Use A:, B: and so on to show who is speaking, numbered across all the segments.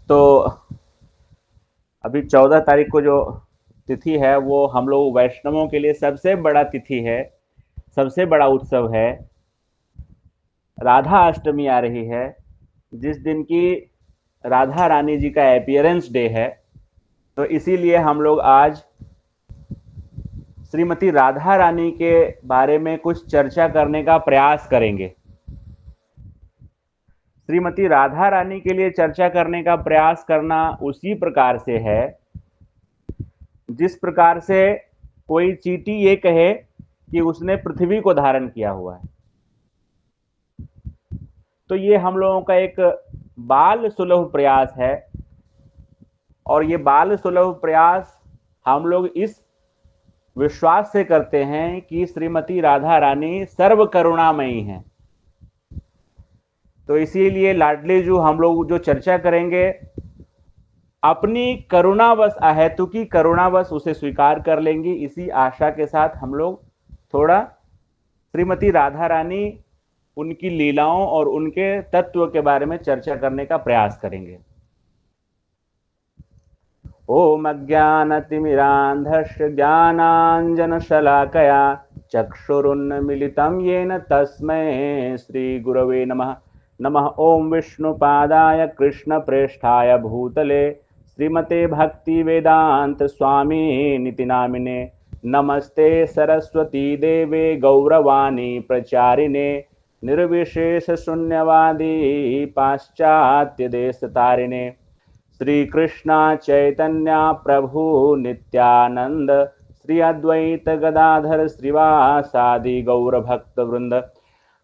A: तो अभी 14 तारीख को जो तिथि है वो हम लोग वैष्णवों के लिए सबसे बड़ा तिथि है, सबसे बड़ा उत्सव है। राधा अष्टमी आ रही है, जिस दिन की राधा रानी जी का अपीयरेंस डे है। तो इसीलिए हम लोग आज श्रीमती राधा रानी के बारे में कुछ चर्चा करने का प्रयास करेंगे। श्रीमती राधा रानी के लिए चर्चा करने का प्रयास करना उसी प्रकार से है जिस प्रकार से कोई चींटी ये कहे कि उसने पृथ्वी को धारण किया हुआ है। तो ये हम लोगों का एक बाल सुलभ प्रयास है, और ये बाल सुलभ प्रयास हम लोग इस विश्वास से करते हैं कि श्रीमती राधा रानी सर्व करुणामयी हैं। तो इसीलिए लाडली जी हम लोग जो चर्चा करेंगे, अपनी करुणावश अहेतु की करुणावश उसे स्वीकार कर लेंगी। इसी आशा के साथ हम लोग थोड़ा श्रीमती राधा रानी, उनकी लीलाओं और उनके तत्व के बारे में चर्चा करने का प्रयास करेंगे। ओम अज्ञानतिमिरान्धस्य ज्ञानाञ्जनशलाकया चक्षुरुन्मीलितं येन तस्मै श्रीगुरवे नमः। नमः ओम विष्णुपादाय कृष्णप्रेष्ठाय भूतले श्रीमते भक्तिवेदांत स्वामी निति नामिने। नमस्ते सरस्वती देवे गौरवाणी प्रचारिणे निर्विशेष शून्यवादी पाश्चात्य देश तारिणे। श्री कृष्णा चैतन्य प्रभु नित्यानंद श्री अद्वैत गदाधर श्रीवासादि गौर भक्त वृंद।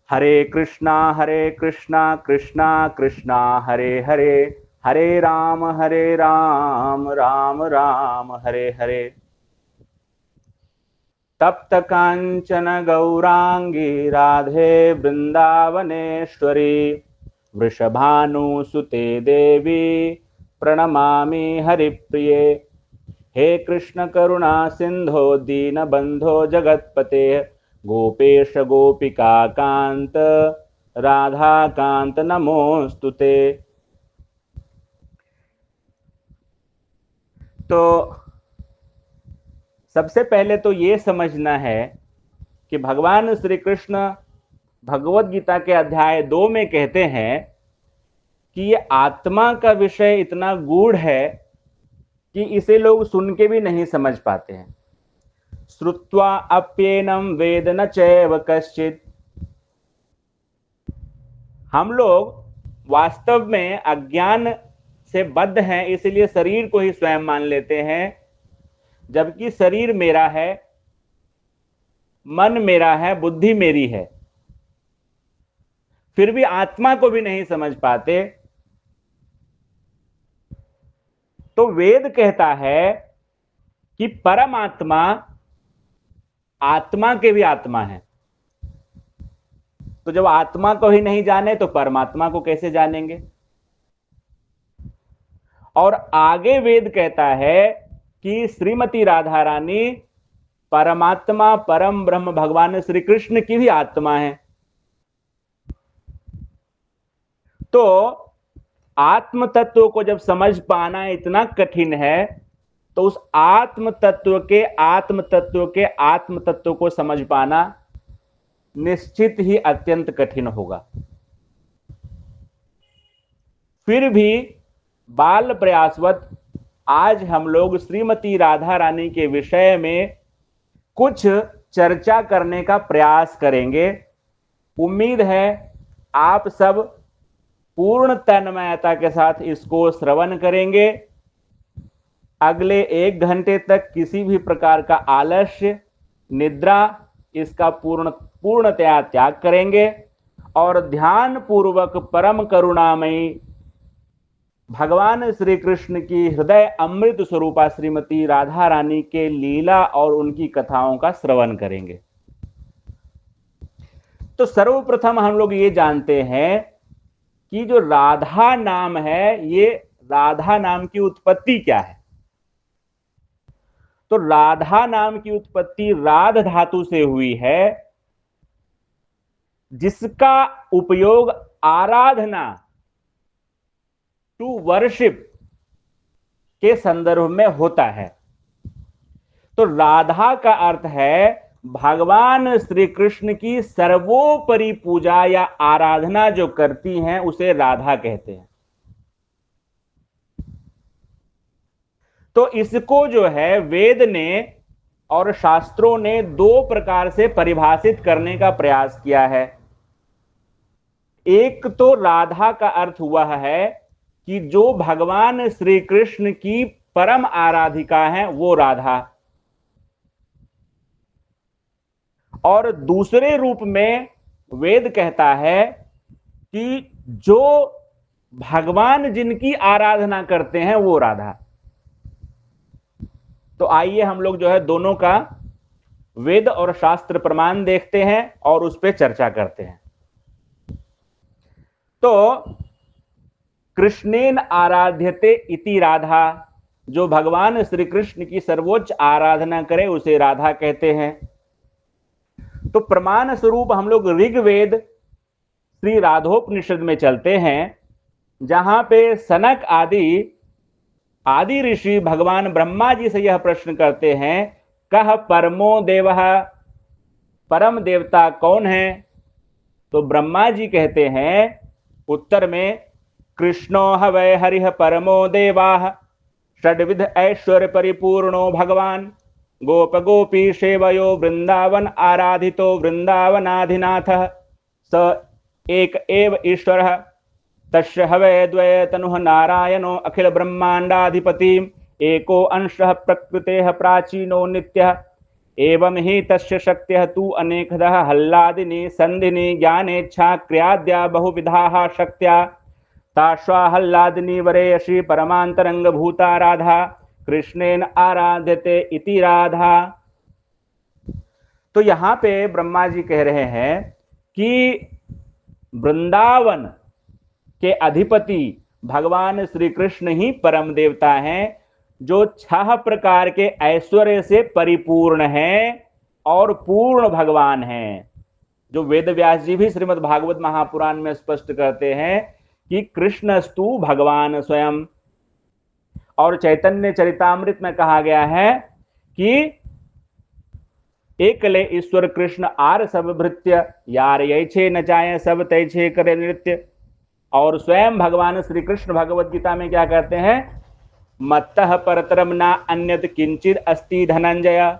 A: हरे कृष्णा कृष्णा कृष्णा हरे हरे, हरे राम राम राम हरे हरे। तप्त कांचन गौरांगी राधे वृंदावनेश्वरी वृषभानुसुते देवी प्रणमामि हरिप्रिये। हे कृष्ण करुणा सिंधो दीनबंधो जगत्पते गोपेश गोपिका कांत राधा कांत नमोस्तुते। तो सबसे पहले तो ये समझना है कि भगवान श्री कृष्ण भगवत गीता के अध्याय 2 में कहते हैं कि ये आत्मा का विषय इतना गूढ़ है कि इसे लोग सुन के भी नहीं समझ पाते हैं। श्रुत्वा अप्येनम वेद न चैव कश्चित। हम लोग वास्तव में अज्ञान से बद्ध हैं, इसलिए शरीर को ही स्वयं मान लेते हैं, जबकि शरीर मेरा है, मन मेरा है, बुद्धि मेरी है। फिर भी आत्मा को भी नहीं समझ पाते। तो वेद कहता है कि परमात्मा आत्मा के भी आत्मा है। तो जब आत्मा को ही नहीं जाने तो परमात्मा को कैसे जानेंगे। और आगे वेद कहता है कि श्रीमती राधा रानी परमात्मा परम ब्रह्म भगवान श्री कृष्ण की भी आत्मा है। तो आत्म तत्व को जब समझ पाना इतना कठिन है, तो उस आत्म तत्व के आत्म तत्व के आत्म तत्व को समझ पाना निश्चित ही अत्यंत कठिन होगा। फिर भी बाल प्रयासवत आज हम लोग श्रीमती राधा रानी के विषय में कुछ चर्चा करने का प्रयास करेंगे। उम्मीद है आप सब पूर्ण तन्मयता के साथ इसको श्रवण करेंगे। अगले 1 घंटे तक किसी भी प्रकार का आलस्य, निद्रा, इसका पूर्णतया त्याग करेंगे और ध्यान पूर्वक परम करुणामयी भगवान श्री कृष्ण की हृदय अमृत स्वरूपा श्रीमती राधा रानी के लीला और उनकी कथाओं का श्रवण करेंगे। तो सर्वप्रथम हम लोग ये जानते हैं कि जो राधा नाम है, ये राधा नाम की उत्पत्ति क्या है। तो राधा नाम की उत्पत्ति राध धातु से हुई है, जिसका उपयोग आराधना टू वर्शिप के संदर्भ में होता है। तो राधा का अर्थ है भगवान श्री कृष्ण की सर्वोपरि पूजा या आराधना जो करती हैं उसे राधा कहते हैं। तो इसको जो है वेद ने और शास्त्रों ने दो प्रकार से परिभाषित करने का प्रयास किया है। एक तो राधा का अर्थ हुआ है कि जो भगवान श्री कृष्ण की परम आराधिका है वो राधा, और दूसरे रूप में वेद कहता है कि जो भगवान जिनकी आराधना करते हैं वो राधा। तो आइए हम लोग जो है दोनों का वेद और शास्त्र प्रमाण देखते हैं और उस पर चर्चा करते हैं। तो कृष्णेन आराध्यते इति राधा, जो भगवान श्री कृष्ण की सर्वोच्च आराधना करे उसे राधा कहते हैं। तो प्रमाण स्वरूप हम लोग ऋग्वेद श्री राधोपनिषद में चलते हैं, जहां पे सनक आदि ऋषि भगवान ब्रह्मा जी से यह प्रश्न करते हैं, कह परमो देवः, परम देवता कौन है? तो ब्रह्मा जी कहते हैं उत्तर में, कृष्णो ह वै हरिः परमो देवाः, षड्विध ऐश्वर्य परिपूर्णो भगवान, गोप गोपी सेवयो वृंदावन आराधितो वृंदावनाधिनाथः, स एक एव ईश्वरः, तस्य हवै द्वय तनुः नारायणो अखिल ब्रह्मांडाधिपतिम्, एको अंशः प्रकृतेः प्राचीनो नित्यः, एवं ही तस्य शक्त्यः तु अनेकधः हल्लादिनी संधिनी ज्ञानेच्छा क्रियाद्या बहुविधाः शक्त्या, ताश्वाहल्लादिनी वरेयसी परमांतरंग भूता राधा, कृष्णेन आराध्यते इति राधा। तो यहां पे ब्रह्मा जी कह रहे हैं कि वृंदावन के अधिपति भगवान श्री कृष्ण ही परम देवता हैं, जो 6 प्रकार के ऐश्वर्य से परिपूर्ण हैं और पूर्ण भगवान हैं। जो वेद व्यास जी भी श्रीमद् भागवत महापुराण में स्पष्ट करते हैं कि कृष्णस्तु भगवान स्वयं, और चैतन्य चरितामृत में कहा गया है कि एकले ईश्वर कृष्ण आर सब भृत्य, यार यैछे न चाहे सब तैछे करे नृत्य। और स्वयं भगवान श्री कृष्ण भगवत गीता में क्या कहते हैं, मत्तः परतरम ना अन्यत किंचित अस्ति धनंजय,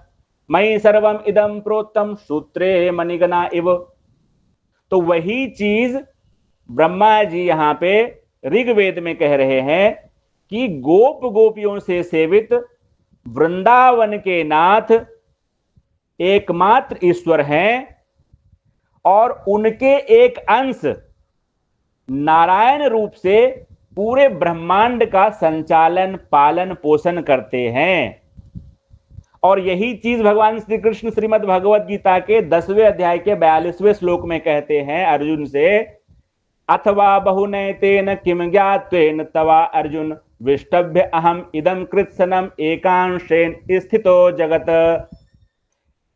A: मयि सर्वम इदम प्रोत्तम सूत्रे मणिगणा इव। तो वही चीज ब्रह्मा जी यहां पे ऋग्वेद में कह रहे हैं कि गोप गोपियों से सेवित वृंदावन के नाथ एकमात्र ईश्वर हैं, और उनके एक अंश नारायण रूप से पूरे ब्रह्मांड का संचालन पालन पोषण करते हैं। और यही चीज भगवान श्री कृष्ण श्रीमद् भगवत गीता के 10वें अध्याय के 42वें श्लोक में कहते हैं अर्जुन से, अथवा बहुनैतेन किम ज्ञात्वेन तवा अर्जुन, विष्टभ्य अहम इदम कृत्सनम एकांशेन स्थितो जगत।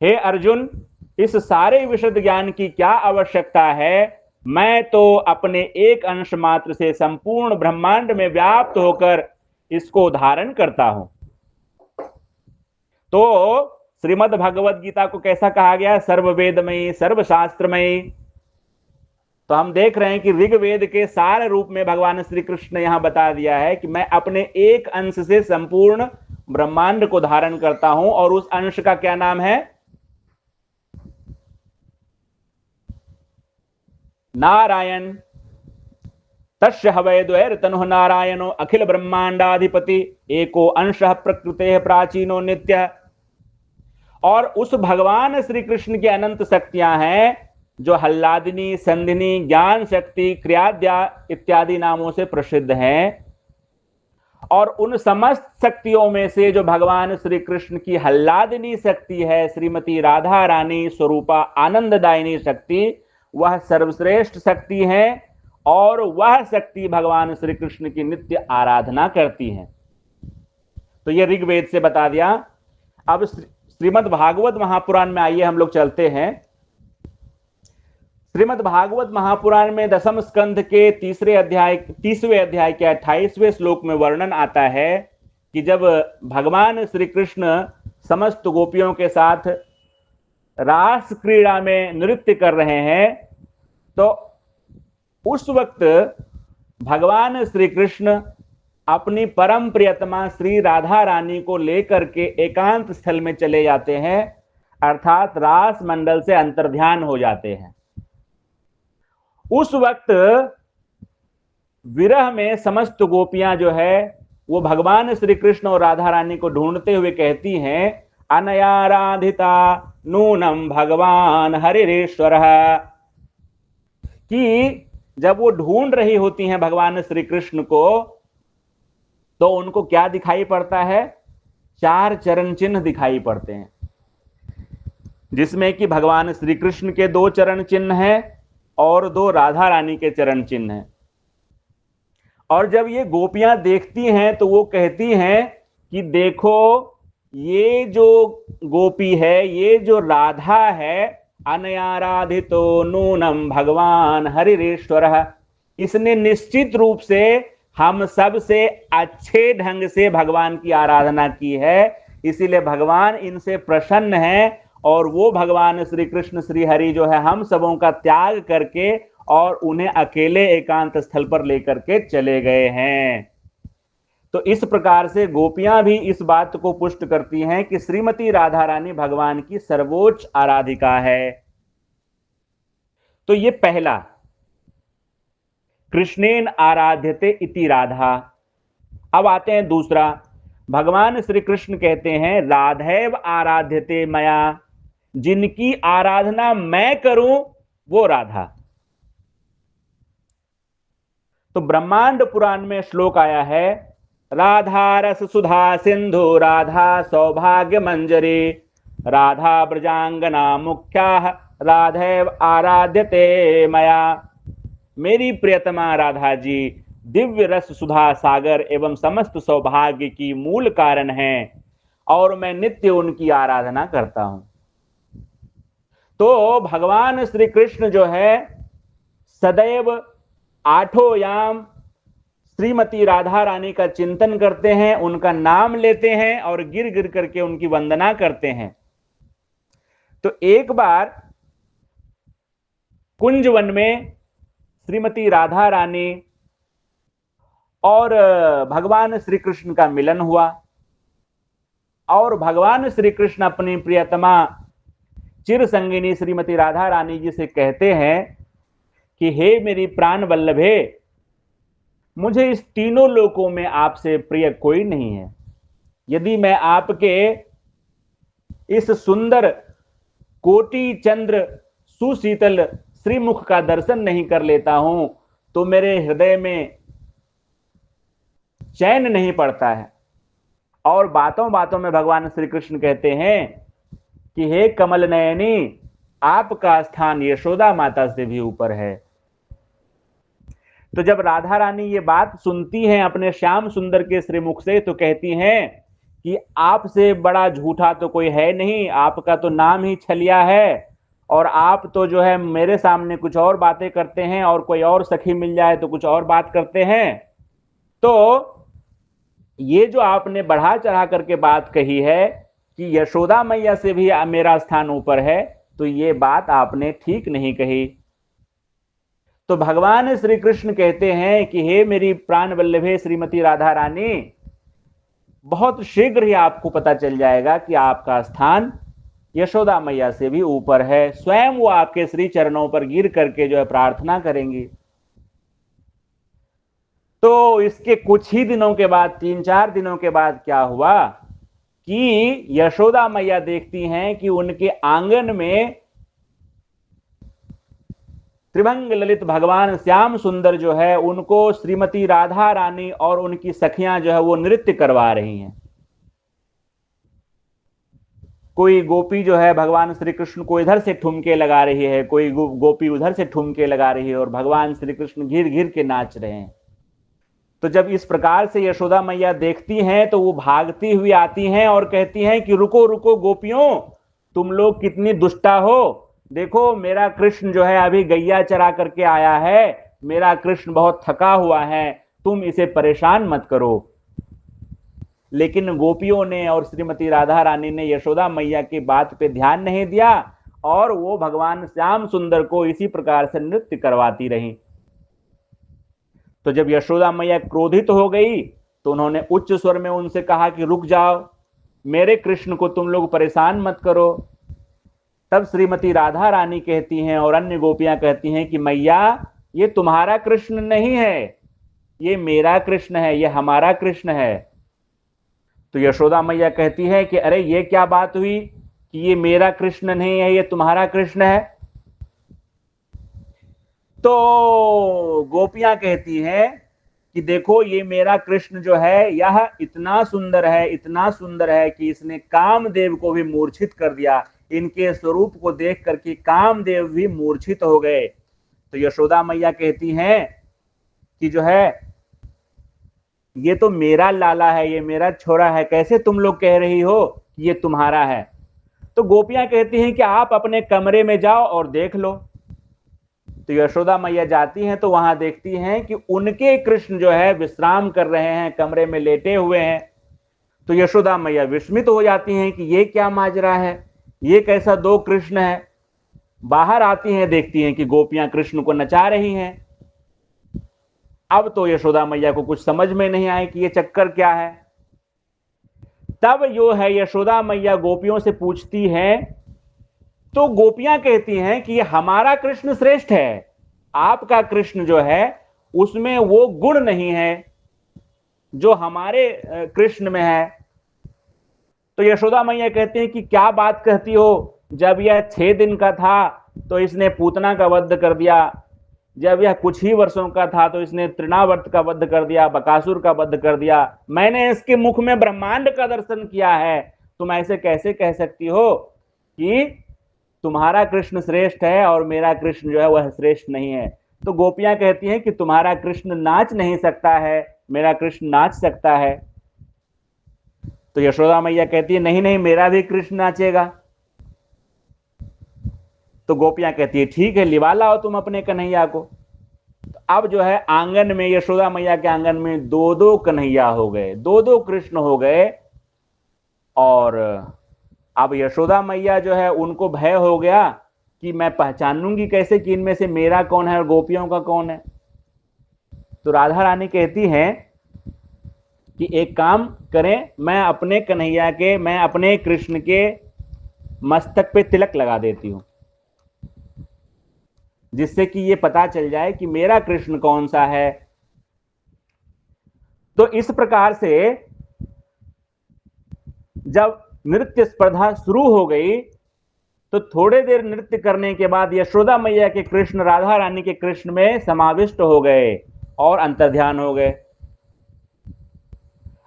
A: हे अर्जुन, इस सारे विशद ज्ञान की क्या आवश्यकता है? मैं तो अपने एक अंश मात्र से संपूर्ण ब्रह्मांड में व्याप्त होकर इसको धारण करता हूं। तो श्रीमद् भगवत गीता को कैसा कहा गया? सर्ववेदमयी सर्वशास्त्रमयी। तो हम देख रहे हैं कि ऋग्वेद के सार रूप में भगवान श्री कृष्ण ने यहां बता दिया है कि मैं अपने एक अंश से संपूर्ण ब्रह्मांड को धारण करता हूं, और उस अंश का क्या नाम है? नारायण। तस्य हवै द्वैर तनुः नारायणो अखिल ब्रह्मांडाधिपति, एको अंशः प्रकृतेः प्राचीनो नित्य। और उस भगवान श्री कृष्ण की अनंत शक्तियां हैं जो हल्लादिनी संधिनी ज्ञान शक्ति क्रियाद्या इत्यादि नामों से प्रसिद्ध हैं। और उन समस्त शक्तियों में से जो भगवान श्री कृष्ण की हल्लादिनी शक्ति है, श्रीमती राधा रानी स्वरूपा आनंददायिनी शक्ति, वह सर्वश्रेष्ठ शक्ति है, और वह शक्ति भगवान श्री कृष्ण की नित्य आराधना करती है। तो यह ऋग्वेद से बता दिया। अब श्रीमद् भागवत महापुराण में आइए हम लोग चलते हैं। श्रीमद् भागवत महापुराण में दसम स्कंध के 30वें अध्याय के 28वें श्लोक में वर्णन आता है कि जब भगवान श्री कृष्ण समस्त गोपियों के साथ रास क्रीड़ा में नृत्य कर रहे हैं, तो उस वक्त भगवान श्री कृष्ण अपनी परम प्रियतमा श्री राधा रानी को लेकर के एकांत स्थल में चले जाते हैं, अर्थात रास मंडल से अंतर्ध्यान हो जाते हैं। उस वक्त विरह में समस्त गोपियां जो है वो भगवान श्री कृष्ण और राधा रानी को ढूंढते हुए कहती हैं, अनयाराधिता नूनम भगवान हरिरेश्वर, कि जब वो ढूंढ रही होती हैं भगवान श्री कृष्ण को, तो उनको क्या दिखाई पड़ता है? 4 चरण चिन्ह दिखाई पड़ते हैं, जिसमें कि भगवान श्री कृष्ण के 2 चरण चिन्ह हैं और 2 राधा रानी के चरण चिन्ह हैं। और जब ये गोपियां देखती हैं तो वो कहती हैं कि देखो, ये जो गोपी है, ये जो राधा है, अनयाराधितो नूनम भगवान हरिरेश्वर, इसने निश्चित रूप से हम सब से अच्छे ढंग से भगवान की आराधना की है, इसीलिए भगवान इनसे प्रसन्न है और वो भगवान श्री कृष्ण श्री हरि जो है हम सबों का त्याग करके और उन्हें अकेले एकांत स्थल पर लेकर के चले गए हैं। तो इस प्रकार से गोपियां भी इस बात को पुष्ट करती हैं कि श्रीमती राधा रानी भगवान की सर्वोच्च आराधिका है। तो ये पहला, कृष्णेन आराध्यते इति राधा। अब आते हैं दूसरा, भगवान श्री कृष्ण कहते हैं राधैव आराध्यते मया, जिनकी आराधना मैं करूं वो राधा। तो ब्रह्मांड पुराण में श्लोक आया है, राधा रस सुधा सिंधु राधा सौभाग्य मंजरी राधा ब्रजांगना मुख्या राधैव आराध्यते मया। मेरी प्रियतमा राधा जी दिव्य रस सुधा सागर एवं समस्त सौभाग्य की मूल कारण है और मैं नित्य उनकी आराधना करता हूं। तो भगवान श्री कृष्ण जो है सदैव 8 याम श्रीमती राधा रानी का चिंतन करते हैं, उनका नाम लेते हैं और गिर गिर करके उनकी वंदना करते हैं। तो एक बार कुंजवन में श्रीमती राधा रानी और भगवान श्री कृष्ण का मिलन हुआ और भगवान श्री कृष्ण अपनी प्रियतमा चिर संगिनी श्रीमती राधा रानी जी से कहते हैं कि हे मेरी प्राण वल्लभे, मुझे इस तीनों लोकों में आपसे प्रिय कोई नहीं है। यदि मैं आपके इस सुंदर कोटि चंद्र सुशीतल श्रीमुख का दर्शन नहीं कर लेता हूं तो मेरे हृदय में चैन नहीं पड़ता है। और बातों बातों में भगवान श्री कृष्ण कहते हैं कि हे कमल नयनी, आपका स्थान यशोदा माता से भी ऊपर है। तो जब राधा रानी ये बात सुनती हैं अपने श्याम सुंदर के श्रीमुख से, तो कहती हैं कि आपसे बड़ा झूठा तो कोई है नहीं, आपका तो नाम ही छलिया है और आप तो जो है मेरे सामने कुछ और बातें करते हैं और कोई और सखी मिल जाए तो कुछ और बात करते हैं। तो ये जो आपने बढ़ा चढ़ा करके बात कही है कि यशोदा मैया से भी मेरा स्थान ऊपर है, तो ये बात आपने ठीक नहीं कही। तो भगवान श्री कृष्ण कहते हैं कि हे मेरी प्राण वल्लभे श्रीमती राधा रानी, बहुत शीघ्र ही आपको पता चल जाएगा कि आपका स्थान यशोदा मैया से भी ऊपर है। स्वयं वो आपके श्री चरणों पर गिर करके जो है प्रार्थना करेंगी। तो इसके कुछ ही दिनों के बाद, 3-4 दिनों के बाद क्या हुआ कि यशोदा मैया देखती हैं कि उनके आंगन में त्रिभंग ललित भगवान श्याम सुंदर जो है उनको श्रीमती राधा रानी और उनकी सखियां जो है वो नृत्य करवा रही हैं। कोई गोपी जो है भगवान श्री कृष्ण को इधर से ठुमके लगा रही है, कोई गोपी उधर से ठुमके लगा रही है और भगवान श्री कृष्ण घिर घिर के नाच रहे हैं। तो जब इस प्रकार से यशोदा मैया देखती हैं तो वो भागती हुई आती हैं और कहती हैं कि रुको रुको गोपियों, तुम लोग कितनी दुष्टा हो, देखो मेरा कृष्ण जो है अभी गैया चरा करके आया है, मेरा कृष्ण बहुत थका हुआ है, तुम इसे परेशान मत करो। लेकिन गोपियों ने और श्रीमती राधा रानी ने यशोदा मैया की बात पे ध्यान नहीं दिया और वो भगवान श्याम सुंदर को इसी प्रकार से नृत्य करवाती रही। तो जब यशोदा मैया क्रोधित हो गई तो उन्होंने उच्च स्वर में उनसे कहा कि रुक जाओ, मेरे कृष्ण को तुम लोग परेशान मत करो। तब श्रीमती राधा रानी कहती हैं और अन्य गोपियां कहती हैं कि मैया ये तुम्हारा कृष्ण नहीं है, ये मेरा कृष्ण है, ये हमारा कृष्ण है। तो यशोदा मैया कहती है कि अरे ये क्या बात हुई कि ये मेरा कृष्ण नहीं है, ये तुम्हारा कृष्ण है। तो गोपियां कहती हैं कि देखो ये मेरा कृष्ण जो है यह इतना सुंदर है, इतना सुंदर है कि इसने कामदेव को भी मूर्छित कर दिया। इनके स्वरूप को देख करके कामदेव भी मूर्छित हो गए। तो यशोदा मैया कहती हैं कि जो है ये तो मेरा लाला है, ये मेरा छोरा है, कैसे तुम लोग कह रही हो कि ये तुम्हारा है। तो गोपियां कहती हैं कि आप अपने कमरे में जाओ और देख लो। तो यशोदा मैया जाती हैं तो वहां देखती हैं कि उनके कृष्ण जो है विश्राम कर रहे हैं, कमरे में लेटे हुए हैं। तो यशोदा मैया विस्मित हो जाती हैं कि ये क्या माजरा है, ये कैसा दो कृष्ण है। बाहर आती हैं, देखती हैं कि गोपियां कृष्ण को नचा रही हैं। अब तो यशोदा मैया को कुछ समझ में नहीं आए कि ये चक्कर क्या है। तब जो है यशोदा मैया गोपियों से पूछती हैं तो गोपियां कहती हैं कि हमारा कृष्ण श्रेष्ठ है, आपका कृष्ण जो है उसमें वो गुण नहीं है जो हमारे कृष्ण में है। तो यशोदा मैया कहती हैं कि क्या बात कहती हो, जब यह 6 दिन का था तो इसने पूतना का वध कर दिया, जब यह कुछ ही वर्षों का था तो इसने तृणावर्त का वध कर दिया, बकासुर का वध कर दिया, मैंने इसके मुख में ब्रह्मांड का दर्शन किया है। तुम ऐसे कैसे कह सकती हो कि तुम्हारा कृष्ण श्रेष्ठ है और मेरा कृष्ण जो है वह श्रेष्ठ नहीं है। तो गोपियां कहती हैं कि तुम्हारा कृष्ण नाच नहीं सकता है, मेरा कृष्ण नाच सकता है। तो यशोदा मैया कहती है नहीं नहीं, मेरा भी कृष्ण नाचेगा। तो गोपियां कहती है ठीक है, लिवा लाओ तुम अपने कन्हैया को। तो अब जो है आंगन में, यशोदा मैया के आंगन में 2-2 कन्हैया हो गए, 2-2 कृष्ण हो गए। और अब यशोदा मैया जो है उनको भय हो गया कि मैं पहचानूंगी कैसे कि इनमें से मेरा कौन है और गोपियों का कौन है। तो राधा रानी कहती हैं कि एक काम करें, मैं अपने कृष्ण के मस्तक पे तिलक लगा देती हूं, जिससे कि ये पता चल जाए कि मेरा कृष्ण कौन सा है। तो इस प्रकार से जब नृत्य स्पर्धा शुरू हो गई तो थोड़े देर नृत्य करने के बाद यशोदा मैया के कृष्ण राधा रानी के कृष्ण में समाविष्ट हो गए और अंतर्ध्यान हो गए।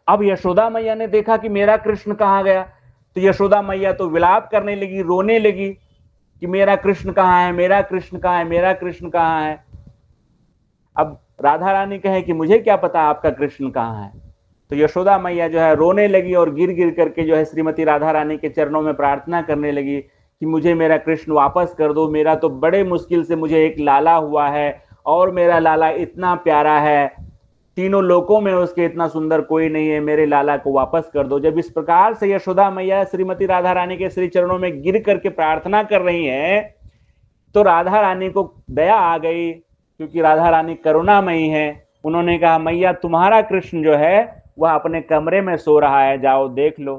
A: अब यशोदा मैया ने देखा कि मेरा कृष्ण कहां गया। तो यशोदा मैया तो विलाप करने लगी, रोने लगी कि मेरा कृष्ण कहां है, मेरा कृष्ण कहां है, मेरा कृष्ण कहां है। अब राधा रानी कहे कि मुझे क्या पता आपका कृष्ण कहां है। तो यशोदा मैया जो है रोने लगी और गिर गिर करके जो है श्रीमती राधा रानी के चरणों में प्रार्थना करने लगी कि मुझे मेरा कृष्ण वापस कर दो, मेरा तो बड़े मुश्किल से मुझे एक लाला हुआ है और मेरा लाला इतना प्यारा है, तीनों लोकों में उसके इतना सुंदर कोई नहीं है, मेरे लाला को वापस कर दो। जब इस प्रकार से यशोदा मैया श्रीमती राधा रानी के श्री चरणों में गिर करके प्रार्थना कर रही हैं तो राधा रानी को दया आ गई, क्योंकि राधा रानी करुणामयी है। उन्होंने कहा मैया तुम्हारा कृष्ण जो है वह अपने कमरे में सो रहा है, जाओ देख लो।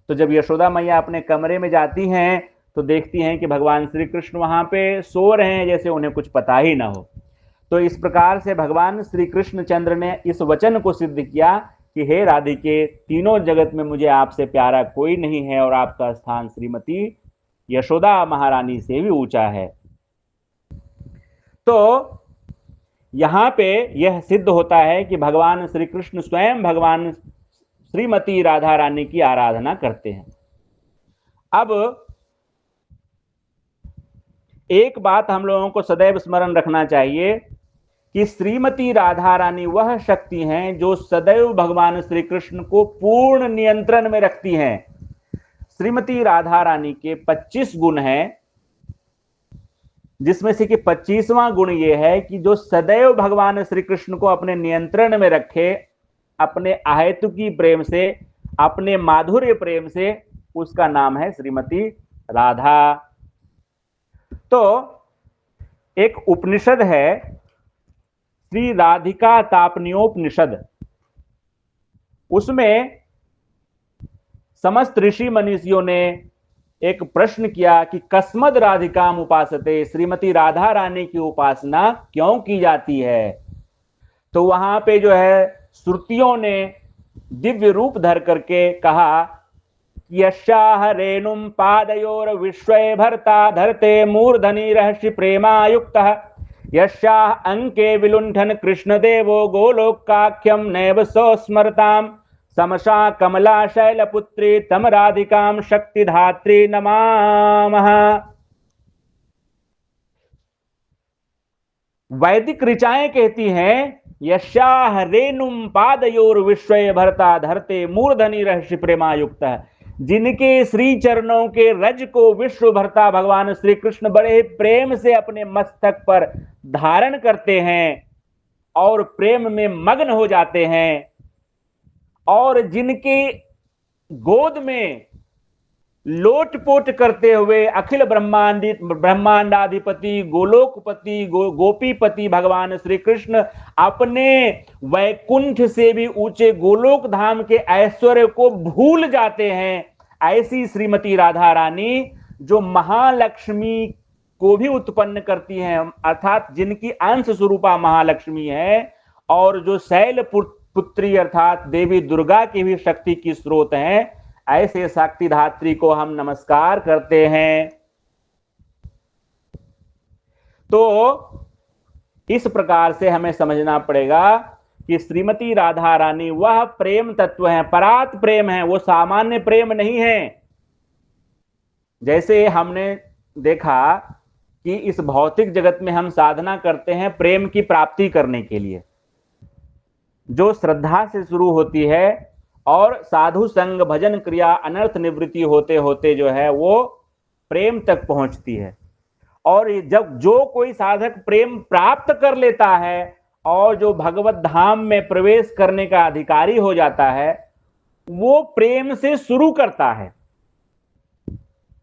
A: तो जब यशोदा मैया अपने कमरे में जाती हैं तो देखती हैं कि भगवान श्री कृष्ण वहां पे सो रहे हैं, जैसे उन्हें कुछ पता ही ना हो। तो इस प्रकार से भगवान श्री कृष्णचंद्र ने इस वचन को सिद्ध किया कि हे राधिके, तीनों जगत में मुझे आपसे प्यारा कोई नहीं है और आपका स्थान श्रीमती यशोदा महारानी से भी ऊंचा है। तो यहां पे यह सिद्ध होता है कि भगवान श्री कृष्ण स्वयं भगवान श्रीमती राधा रानी की आराधना करते हैं। अब एक बात हम लोगों को सदैव स्मरण रखना चाहिए कि श्रीमती राधा रानी वह शक्ति हैं जो सदैव भगवान श्री कृष्ण को पूर्ण नियंत्रण में रखती हैं। श्रीमती राधा रानी के 25 गुण हैं जिसमें से कि 25वां गुण ये है कि जो सदैव भगवान श्री कृष्ण को अपने नियंत्रण में रखे, अपने अहेतुकी प्रेम से, अपने माधुर्य प्रेम से, उसका नाम है श्रीमती राधा। तो एक उपनिषद है श्री राधिका तापनियोपनिषद, उसमें समस्त ऋषि मनीषियों ने एक प्रश्न किया कि कस्मद राधिकाम उपासते, श्रीमती राधा रानी की उपासना क्यों की जाती है। तो वहां पे जो है श्रुतियों ने दिव्य रूप धर करके कहा, यशाह रेणुम पादयोर विश्वे भरता धरते मूर्धनि रहस्य प्रेमायुक्तः, यशाह अंके विलुंठन कृष्ण देवो गोलोकाख्यम नैव सो स्मरताम, समसा कमला शैलपुत्री तम राधिकाम शक्तिधात्री नमामः। वैदिक ऋचाएं कहती हैं, यशाह रेणुम पादयोर विश्वय भरता धरते मूर्धनि रहस्य प्रेमायुक्त, जिनके श्री चरणों के रज को विश्व भरता भगवान श्री कृष्ण बड़े प्रेम से अपने मस्तक पर धारण करते हैं और प्रेम में मग्न हो जाते हैं, और जिनके गोद में लोटपोट करते हुए अखिल ब्रह्मांडाधिपति गोलोकपति गोपीपति भगवान श्री कृष्ण अपने वैकुंठ से भी ऊंचे गोलोक धाम के ऐश्वर्य को भूल जाते हैं, ऐसी श्रीमती राधा रानी जो महालक्ष्मी को भी उत्पन्न करती हैं, अर्थात जिनकी अंश स्वरूपा महालक्ष्मी है, और जो शैल पुत्री अर्थात देवी दुर्गा की भी शक्ति की स्रोत हैं, ऐसे शक्तिधात्री को हम नमस्कार करते हैं। तो इस प्रकार से हमें समझना पड़ेगा कि श्रीमती राधा रानी वह प्रेम तत्व है, परात प्रेम है, वो सामान्य प्रेम नहीं है। जैसे हमने देखा कि इस भौतिक जगत में हम साधना करते हैं प्रेम की प्राप्ति करने के लिए, जो श्रद्धा से शुरू होती है और साधु संग भजन क्रिया अनर्थ निवृत्ति होते होते जो है वो प्रेम तक पहुंचती है। और जब जो कोई साधक प्रेम प्राप्त कर लेता है और जो भगवत धाम में प्रवेश करने का अधिकारी हो जाता है, वो प्रेम से शुरू करता है।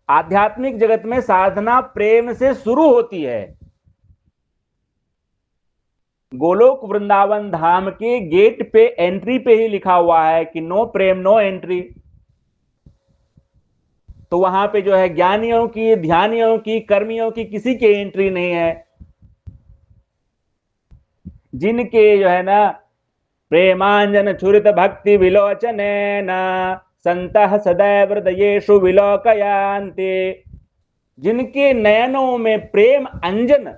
A: आध्यात्मिक जगत में साधना प्रेम से शुरू होती है। गोलोक वृंदावन धाम के गेट पे एंट्री पे ही लिखा हुआ है कि नो प्रेम नो एंट्री। तो वहां पे जो है ज्ञानियों की, ध्यानियों की, कर्मियों की किसी की एंट्री नहीं है। जिनके जो है ना प्रेमांजन छुरित भक्ति विलोचनेन संतः सदैव हृदयेषु विलोकयांति, जिनके नयनों में प्रेम अंजन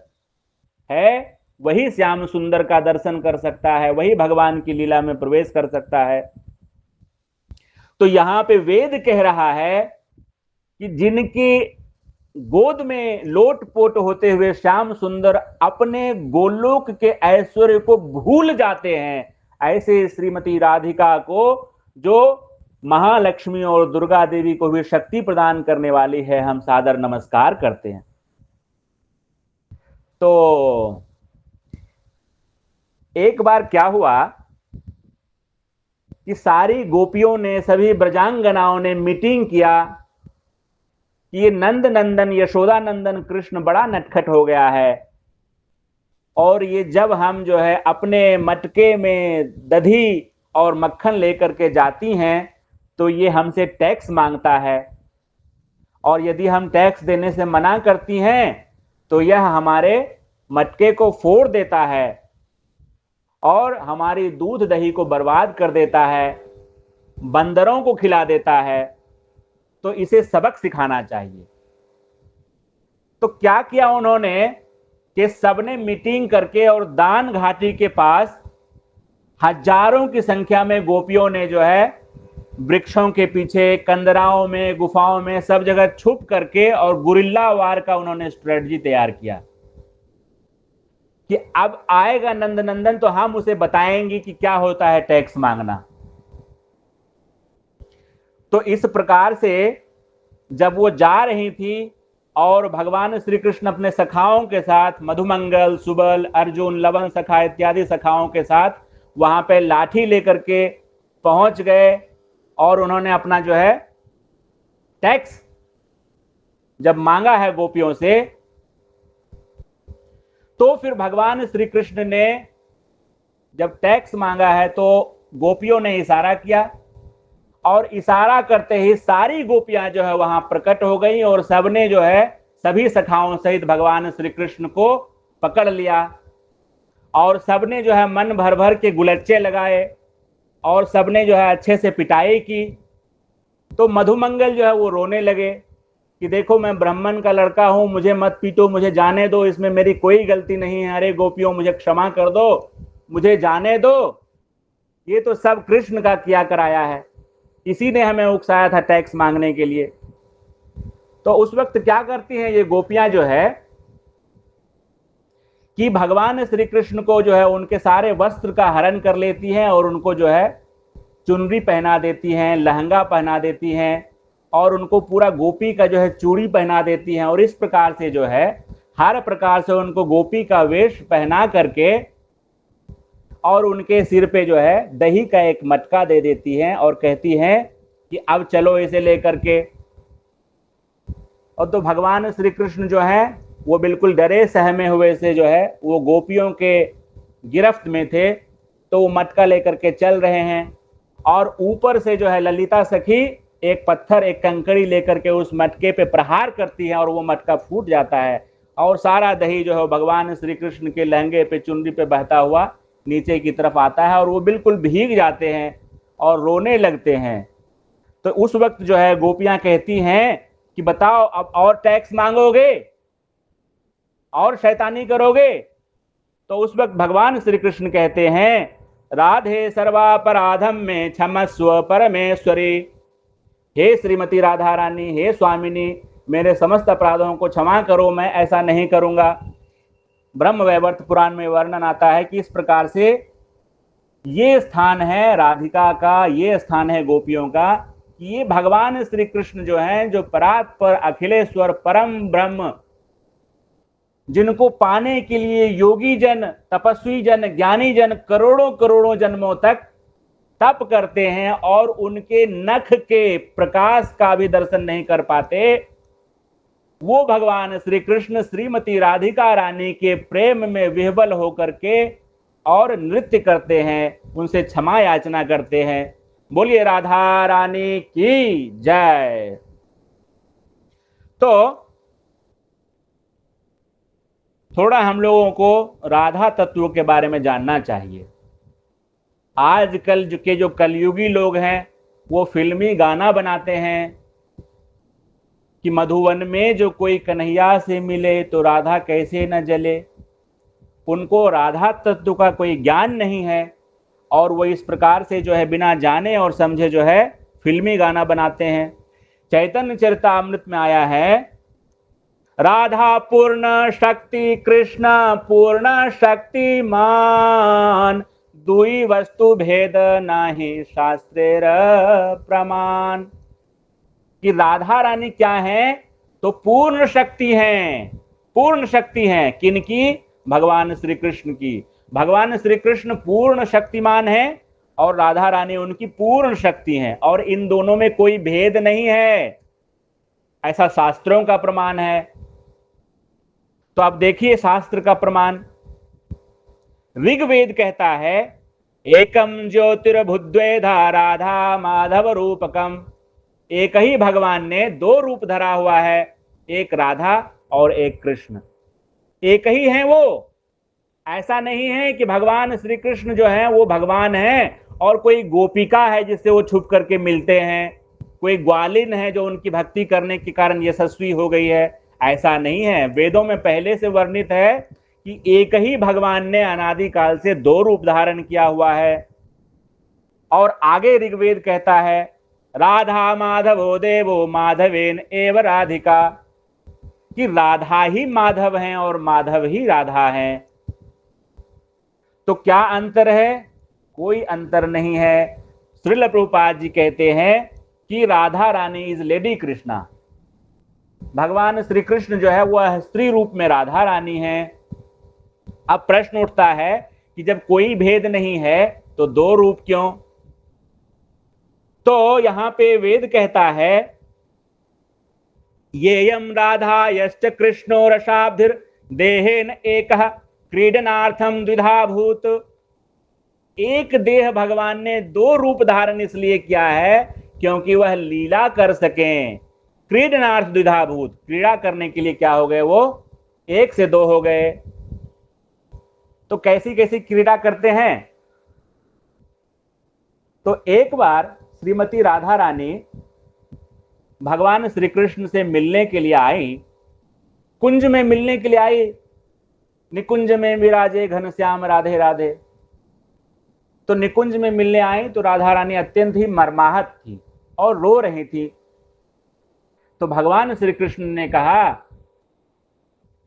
A: है वही श्याम सुंदर का दर्शन कर सकता है, वही भगवान की लीला में प्रवेश कर सकता है। तो यहां पे वेद कह रहा है कि जिनके गोद में लोटपोट होते हुए श्याम सुंदर अपने गोलोक के ऐश्वर्य को भूल जाते हैं, ऐसे श्रीमती राधिका को, जो महालक्ष्मी और दुर्गा देवी को भी शक्ति प्रदान करने वाली है, हम सादर नमस्कार करते हैं। तो एक बार क्या हुआ कि सारी गोपियों ने, सभी ब्रजांगनाओं ने मीटिंग किया कि ये नंद नंदन यशोदा नंदन कृष्ण बड़ा नटखट हो गया है, और ये जब हम जो है अपने मटके में दही और मक्खन लेकर के जाती हैं तो ये हमसे टैक्स मांगता है, और यदि हम टैक्स देने से मना करती हैं तो यह हमारे मटके को फोड़ देता है और हमारी दूध दही को बर्बाद कर देता है, बंदरों को खिला देता है, तो इसे सबक सिखाना चाहिए। तो क्या किया उन्होंने कि सबने मीटिंग करके और दान घाटी के पास हजारों की संख्या में गोपियों ने जो है वृक्षों के पीछे, कंदराओं में, गुफाओं में, सब जगह छुप करके और गुरिल्ला वार का उन्होंने स्ट्रेटजी तैयार किया कि अब आएगा नंद नंदन तो हम उसे बताएंगे कि क्या होता है टैक्स मांगना। तो इस प्रकार से जब वो जा रही थी और भगवान श्री कृष्ण अपने सखाओं के साथ, मधुमंगल, सुबल, अर्जुन, लवन सखा इत्यादि सखाओं के साथ वहां पे लाठी लेकर के पहुंच गए और उन्होंने अपना जो है टैक्स जब मांगा है गोपियों से, तो फिर भगवान श्री कृष्ण ने जब टैक्स मांगा है तो गोपियों ने इशारा किया और इशारा करते ही सारी गोपियां जो है वहां प्रकट हो गई और सबने जो है सभी सखाओं सहित भगवान श्री कृष्ण को पकड़ लिया और सबने जो है मन भर भर के गुलच्चे लगाए और सबने जो है अच्छे से पिटाई की। तो मधुमंगल जो है वो रोने लगे कि देखो मैं ब्राह्मण का लड़का हूं, मुझे मत पीटो, मुझे जाने दो, इसमें मेरी कोई गलती नहीं है, अरे गोपियों मुझे क्षमा कर दो, मुझे जाने दो, ये तो सब कृष्ण का किया कराया है, इसी ने हमें उकसाया था टैक्स मांगने के लिए। तो उस वक्त क्या करती हैं ये गोपियां जो है कि भगवान श्री कृष्ण को जो है उनके सारे वस्त्र का हरण कर लेती हैं और उनको जो है चुनरी पहना देती हैं, लहंगा पहना देती हैं और उनको पूरा गोपी का जो है चूड़ी पहना देती हैं और इस प्रकार से जो है हर प्रकार से उनको गोपी का वेश पहना करके और उनके सिर पे जो है दही का एक मटका दे देती हैं और कहती हैं कि अब चलो इसे लेकर के। और तो भगवान श्री कृष्ण जो है वो बिल्कुल डरे सहमे हुए से जो है वो गोपियों के गिरफ्त में थे, तो वो मटका लेकर के चल रहे हैं और ऊपर से जो है ललिता सखी एक पत्थर, एक कंकड़ी लेकर के उस मटके पे प्रहार करती है और वो मटका फूट जाता है और सारा दही जो है भगवान श्री कृष्ण के लहंगे पे, चुनरी पे बहता हुआ नीचे की तरफ आता है और वो बिल्कुल भीग जाते हैं और रोने लगते हैं। तो उस वक्त जो है गोपियां कहती हैं कि बताओ अब और टैक्स मांगोगे और शैतानी करोगे? तो उस वक्त भगवान श्री कृष्ण कहते हैं, राधे सर्वापराधम में क्षमस्व परमेश्वरी। हे श्रीमती राधा रानी, हे स्वामिनी, मेरे समस्त अपराधों को क्षमा करो, मैं ऐसा नहीं करूंगा। ब्रह्म वैवर्त पुराण में वर्णन आता है कि इस प्रकार से ये स्थान है राधिका का, ये स्थान है गोपियों का कि ये भगवान श्री कृष्ण जो हैं, जो परात्पर अखिलेश्वर परम ब्रह्म, जिनको पाने के लिए योगी जन, तपस्वी जन, ज्ञानी जन करोड़ों करोड़ों जन्मों तक तप करते हैं और उनके नख के प्रकाश का भी दर्शन नहीं कर पाते, वो भगवान श्री कृष्ण श्रीमती राधिका रानी के प्रेम में विह्वल होकर के और नृत्य करते हैं, उनसे क्षमा याचना करते हैं। बोलिए राधा रानी की जय। तो थोड़ा हम लोगों को राधा तत्व के बारे में जानना चाहिए। आजकल जो कलयुगी लोग हैं वो फिल्मी गाना बनाते हैं कि मधुवन में जो कोई कन्हैया से मिले तो राधा कैसे न जले। उनको राधा तत्व का कोई ज्ञान नहीं है और वो इस प्रकार से जो है बिना जाने और समझे जो है फिल्मी गाना बनाते हैं। चैतन्य चरितामृत में आया है, राधा पूर्ण शक्ति कृष्ण पूर्ण शक्तिमान, दुई वस्तु भेद नाही शास्त्रेर प्रमाण। कि राधा रानी क्या है? तो पूर्ण शक्ति हैं। पूर्ण शक्ति हैं किनकी? भगवान श्री कृष्ण की। भगवान श्री कृष्ण पूर्ण शक्तिमान है और राधा रानी उनकी पूर्ण शक्ति हैं और इन दोनों में कोई भेद नहीं है, ऐसा शास्त्रों का प्रमाण है। तो आप देखिए शास्त्र का प्रमाण, ऋग्वेद कहता है, एकम ज्योतिर्भुद्वेधा राधा माधव रूपकम। एक ही भगवान ने दो रूप धरा हुआ है, एक राधा और एक कृष्ण, एक ही है वो। ऐसा नहीं है कि भगवान श्री कृष्ण जो है वो भगवान है और कोई गोपिका है जिससे वो छुप करके मिलते हैं, कोई ग्वालिन है जो उनकी भक्ति करने के कारण यशस्वी हो गई है। ऐसा नहीं है। वेदों में पहले से वर्णित है कि एक ही भगवान ने अनादिकाल से दो रूप धारण किया हुआ है। और आगे ऋग्वेद कहता है, राधा माधवो देवो माधवेन एव राधिका, कि राधा ही माधव हैं और माधव ही राधा हैं। तो क्या अंतर है? कोई अंतर नहीं है। श्रील प्रभुपाद जी कहते हैं कि राधा रानी इज लेडी कृष्णा, भगवान श्री कृष्ण जो है वह स्त्री रूप में राधा रानी है। अब प्रश्न उठता है कि जब कोई भेद नहीं है तो दो रूप क्यों? तो यहां पे वेद कहता है येयम राधा यश्च कृष्णो रसाब्धिर देहेन एकः क्रीडनार्थम द्विधा भूत। एक देह भगवान ने दो रूप धारण इसलिए किया है क्योंकि वह लीला कर सकें। क्रीडनार्थ द्विधा भूत, क्रीड़ा करने के लिए क्या हो गए? वो एक से दो हो गए। तो कैसी कैसी क्रीड़ा करते हैं? तो एक बार श्रीमती राधा रानी भगवान श्री कृष्ण से मिलने के लिए आई, कुंज में मिलने के लिए आई। निकुंज में विराजे घनश्याम राधे राधे। तो निकुंज में मिलने आई तो राधा रानी अत्यंत ही मर्माहत थी और रो रही थी। तो भगवान श्री कृष्ण ने कहा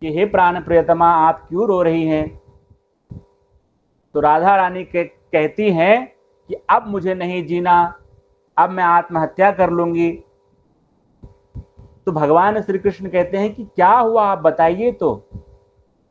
A: कि हे प्राण प्रियतमा, आप क्यों रो रही हैं? तो राधा रानी कहती हैं कि अब मुझे नहीं जीना, अब मैं आत्महत्या कर लूंगी। तो भगवान श्री कृष्ण कहते हैं कि क्या हुआ, आप बताइए। तो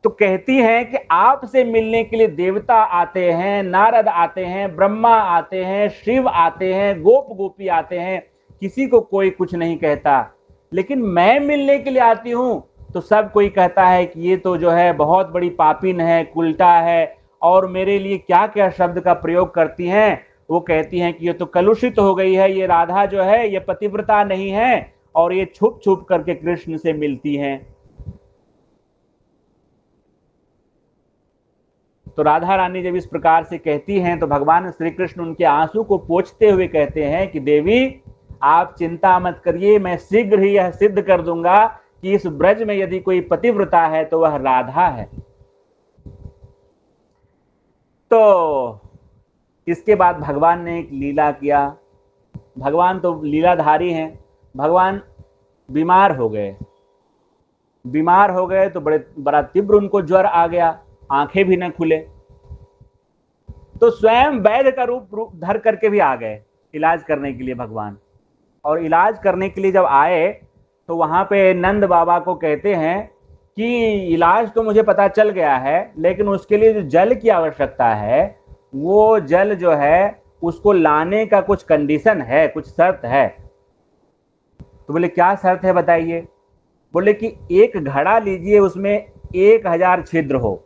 A: कहती हैं कि आपसे मिलने के लिए देवता आते हैं, नारद आते हैं, ब्रह्मा आते हैं, शिव आते हैं, गोप गोपी आते हैं, किसी को कोई कुछ नहीं कहता। लेकिन मैं मिलने के लिए आती हूं तो सब कोई कहता है कि ये तो जो है बहुत बड़ी पापिन है, कुलटा है, और मेरे लिए क्या क्या शब्द का प्रयोग करती हैं। वो कहती हैं कि ये तो कलुषित हो गई है, ये राधा जो है ये पतिव्रता नहीं है, और ये छुप छुप करके कृष्ण से मिलती हैं। तो राधा रानी जब इस प्रकार से कहती हैं तो भगवान श्री कृष्ण उनके आंसू को पोंछते हुए कहते हैं कि देवी, आप चिंता मत करिए, मैं शीघ्र ही यह सिद्ध कर दूंगा कि इस ब्रज में यदि कोई पतिव्रता है तो वह राधा है। तो इसके बाद भगवान ने एक लीला किया। भगवान तो लीलाधारी हैं। भगवान बीमार हो गए। बीमार हो गए तो बड़ा तीव्र उनको ज्वर आ गया, आंखें भी न खुले। तो स्वयं वैद्य का रूप धर करके भी आ गए इलाज करने के लिए भगवान। और इलाज करने के लिए जब आए तो वहां पे नंद बाबा को कहते हैं कि इलाज तो मुझे पता चल गया है, लेकिन उसके लिए जो जल की आवश्यकता है, वो जल जो है उसको लाने का कुछ कंडीशन है, कुछ शर्त है। तो बोले क्या शर्त है बताइए। बोले कि एक घड़ा लीजिए, उसमें 1000 छिद्र हो,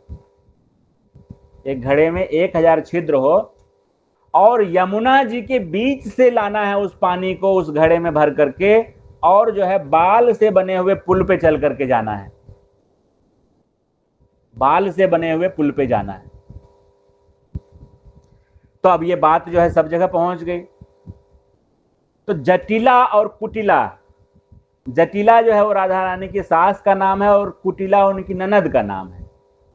A: एक घड़े में 1000 छिद्र हो, और यमुना जी के बीच से लाना है उस पानी को उस घड़े में भर करके, और जो है बाल से बने हुए पुल पे चल करके जाना है। बाल से बने हुए पुल पे जाना है। तो अब ये बात जो है सब जगह पहुंच गई। तो जटिला और कुटिला, जटिला जो है वो राधा रानी की सास का नाम है और कुटिला उनकी ननद का नाम है।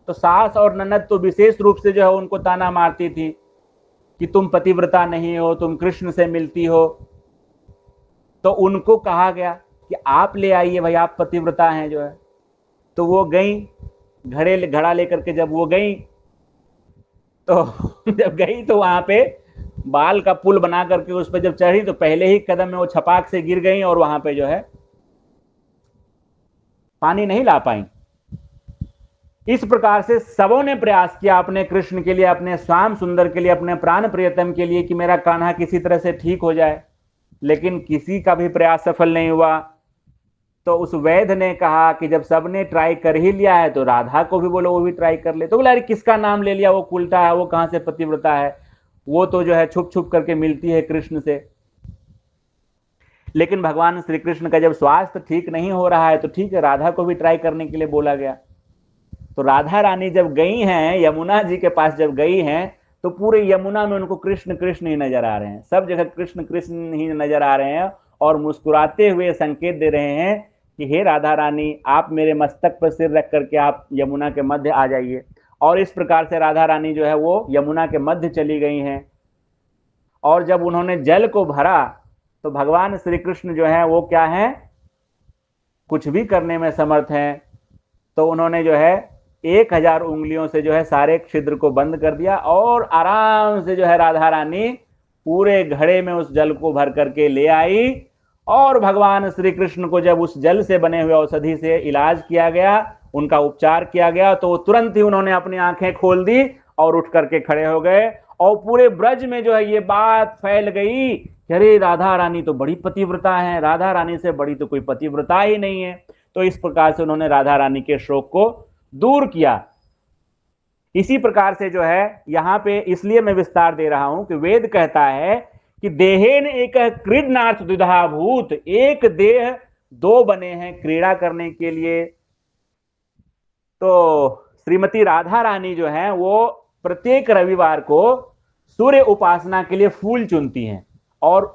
A: तो सास और ननद तो विशेष रूप से जो है उनको ताना मारती थी कि तुम पतिव्रता नहीं हो, तुम कृष्ण से मिलती हो। तो उनको कहा गया कि आप ले आइए भाई, आप पतिव्रता हैं जो है। तो वो गई, घड़ा लेकर के जब वो गई तो जब गई तो वहां पे बाल का पुल बना करके उस पर जब चढ़ी तो पहले ही कदम में वो छपाक से गिर गई और वहां पे जो है पानी नहीं ला पाई। इस प्रकार से सबों ने प्रयास किया अपने कृष्ण के लिए, अपने श्याम सुंदर के लिए, अपने प्राण प्रियतम के लिए कि मेरा कान्हा किसी तरह से ठीक हो जाए, लेकिन किसी का भी प्रयास सफल नहीं हुआ। तो उस वैद्य ने कहा कि जब सबने ट्राई कर ही लिया है तो राधा को भी बोलो वो भी ट्राई कर ले। तो बोला अरे किसका नाम ले लिया, वो कुलटा है, वो कहां से पतिव्रता है, वो तो जो है छुप छुप करके मिलती है कृष्ण से। लेकिन भगवान श्री कृष्ण का जब स्वास्थ्य ठीक नहीं हो रहा है तो ठीक है, राधा को भी ट्राई करने के लिए बोला गया। तो राधा रानी जब गई हैं यमुना जी के पास, जब गई हैं तो पूरे यमुना में उनको कृष्ण कृष्ण ही नजर आ रहे हैं, सब जगह कृष्ण कृष्ण ही नजर आ रहे हैं, और मुस्कुराते हुए संकेत दे रहे हैं कि हे राधा रानी, आप मेरे मस्तक पर सिर रख करके आप यमुना के मध्य आ जाइए। और इस प्रकार से राधा रानी जो है वो यमुना के मध्य चली गई हैं। और जब उन्होंने जल को भरा तो भगवान श्री कृष्ण जो है वो क्या है, कुछ भी करने में समर्थ हैं। तो उन्होंने जो है 1000 उंगलियों से जो है सारे छिद्र को बंद कर दिया, और आराम से जो है राधा रानी पूरे घड़े में उस जल को भर करके ले आई, और भगवान श्री कृष्ण को जब उस जल से बने हुए औषधि से इलाज किया गया, उनका उपचार किया गया, तो वो तुरंत ही उन्होंने अपनी आंखें खोल दी और उठ करके खड़े हो गए। और पूरे ब्रज में जो है ये बात फैल गई कि अरे राधा रानी तो बड़ी पतिव्रता है, राधा रानी से बड़ी तो कोई पतिव्रता ही नहीं है। तो इस प्रकार से उन्होंने राधा रानी के शोक को दूर किया। इसी प्रकार से जो है यहां पे इसलिए मैं विस्तार दे रहा हूं कि वेद कहता है कि देहेन एक क्रीडनार्थ द्विधा भूत, एक देह दो बने हैं क्रीड़ा करने के लिए। तो श्रीमती राधा रानी जो है वो प्रत्येक रविवार को सूर्य उपासना के लिए फूल चुनती हैं और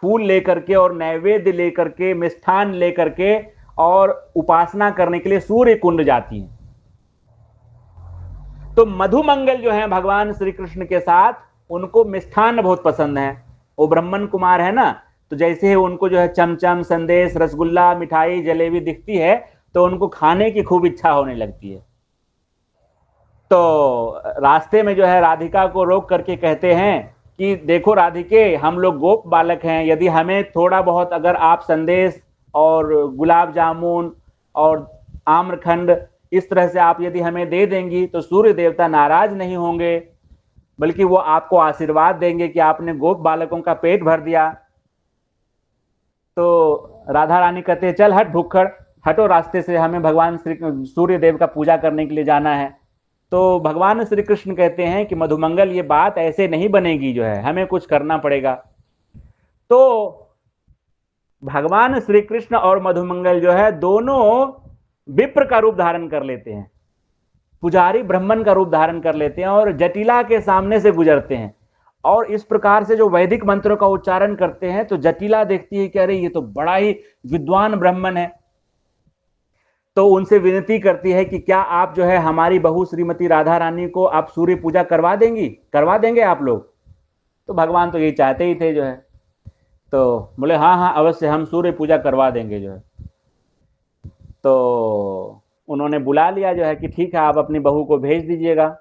A: फूल लेकर के और नैवेद्य लेकर के, मिष्ठान लेकर के और उपासना करने के लिए सूर्य कुंड जाती हैं। तो मधुमंगल जो है भगवान श्री कृष्ण के साथ, उनको मिष्ठान बहुत पसंद है। वो ब्राह्मण कुमार है ना, तो जैसे ही उनको जो है चमचम, संदेश, रसगुल्ला, मिठाई, जलेबी दिखती है तो उनको खाने की खूब इच्छा होने लगती है। तो रास्ते में जो है राधिका को रोक करके कहते हैं कि देखो राधिके, हम लोग गोप बालक हैं, यदि हमें थोड़ा बहुत अगर आप संदेश और गुलाब जामुन और आम्रखंड इस तरह से आप यदि हमें दे देंगी तो सूर्य देवता नाराज नहीं होंगे, बल्कि वो आपको आशीर्वाद देंगे कि आपने गोप बालकों का पेट भर दिया। तो राधा रानी कहते हैं चल हट भुक्खड़, हटो रास्ते से, हमें भगवान श्री सूर्य देव का पूजा करने के लिए जाना है। तो भगवान श्री कृष्ण कहते हैं कि मधुमंगल ये बात ऐसे नहीं बनेगी, जो है हमें कुछ करना पड़ेगा। तो भगवान श्री कृष्ण और मधुमंगल जो है दोनों विप्र का रूप धारण कर लेते हैं, पुजारी ब्राह्मण का रूप धारण कर लेते हैं और जटिला के सामने से गुजरते हैं। और इस प्रकार से जो वैदिक मंत्रों का उच्चारण करते हैं तो जटिला देखती है कि अरे ये तो बड़ा ही विद्वान ब्राह्मण है। तो उनसे विनती करती है कि क्या आप जो है हमारी बहू श्रीमती राधा रानी को आप सूर्य पूजा करवा देंगे आप लोग। तो भगवान तो यही चाहते ही थे जो है, तो बोले हाँ हाँ अवश्य, हम सूर्य पूजा करवा देंगे जो है। तो उन्होंने बुला लिया जो है कि ठीक है, आप अपनी बहू को भेज दीजिएगा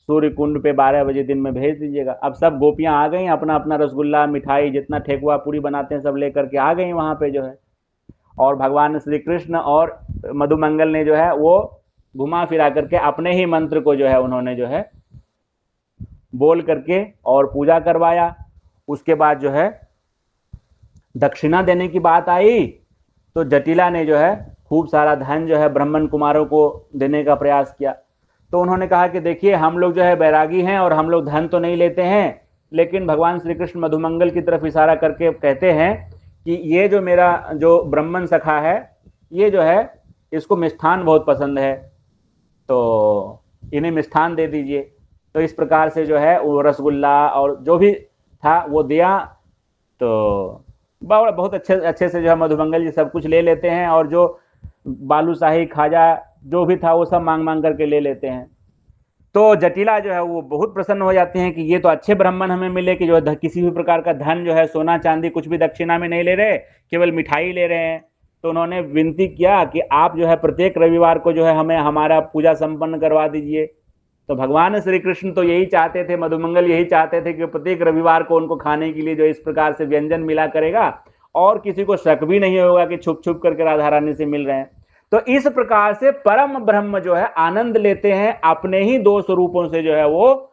A: सूर्य कुंड पे 12 बजे दिन में भेज दीजिएगा। अब सब गोपियां आ गई, अपना अपना रसगुल्ला, मिठाई, जितना ठेकुआ पूरी बनाते हैं सब लेकर के आ गई वहां पे जो है। और भगवान श्री कृष्ण और मधुमंगल ने जो है वो घुमा फिरा करके अपने ही मंत्र को जो है उन्होंने जो है बोल करके और पूजा करवाया। उसके बाद जो है दक्षिणा देने की बात आई तो जटिला ने जो है खूब सारा धन जो है ब्राह्मण कुमारों को देने का प्रयास किया। तो उन्होंने कहा कि देखिए हम लोग जो है बैरागी हैं और हम लोग धन तो नहीं लेते हैं, लेकिन भगवान श्री कृष्ण मधुमंगल की तरफ इशारा करके कहते हैं कि ये जो मेरा जो ब्राह्मण सखा है ये जो है इसको मिष्ठान बहुत पसंद है, तो इन्हें मिष्ठान दे दीजिए। तो इस प्रकार से जो है वो रसगुल्ला और जो भी था वो दिया। तो बहुत अच्छे अच्छे से जो है मधुमंगल जी सब कुछ ले लेते हैं और जो बालूशाही, खाजा जो भी था वो सब मांग मांग करके ले लेते हैं। तो जटिला जो है वो बहुत प्रसन्न हो जाते हैं कि ये तो अच्छे ब्राह्मण हमें मिले कि जो है किसी भी प्रकार का धन जो है, सोना चांदी कुछ भी दक्षिणा में नहीं ले रहे, केवल मिठाई ले रहे हैं। तो उन्होंने विनती किया कि आप जो है प्रत्येक रविवार को जो है हमें हमारा पूजा संपन्न करवा दीजिए। तो भगवान श्री कृष्ण तो यही चाहते थे, मधुमंगल यही चाहते थे कि प्रत्येक रविवार को उनको खाने के लिए जो इस प्रकार से व्यंजन मिला करेगा और किसी को शक भी नहीं होगा कि छुप छुप करके राधा रानी से मिल रहे हैं। तो इस प्रकार से परम ब्रह्म जो है आनंद लेते हैं, अपने ही दो स्वरूपों से जो है वो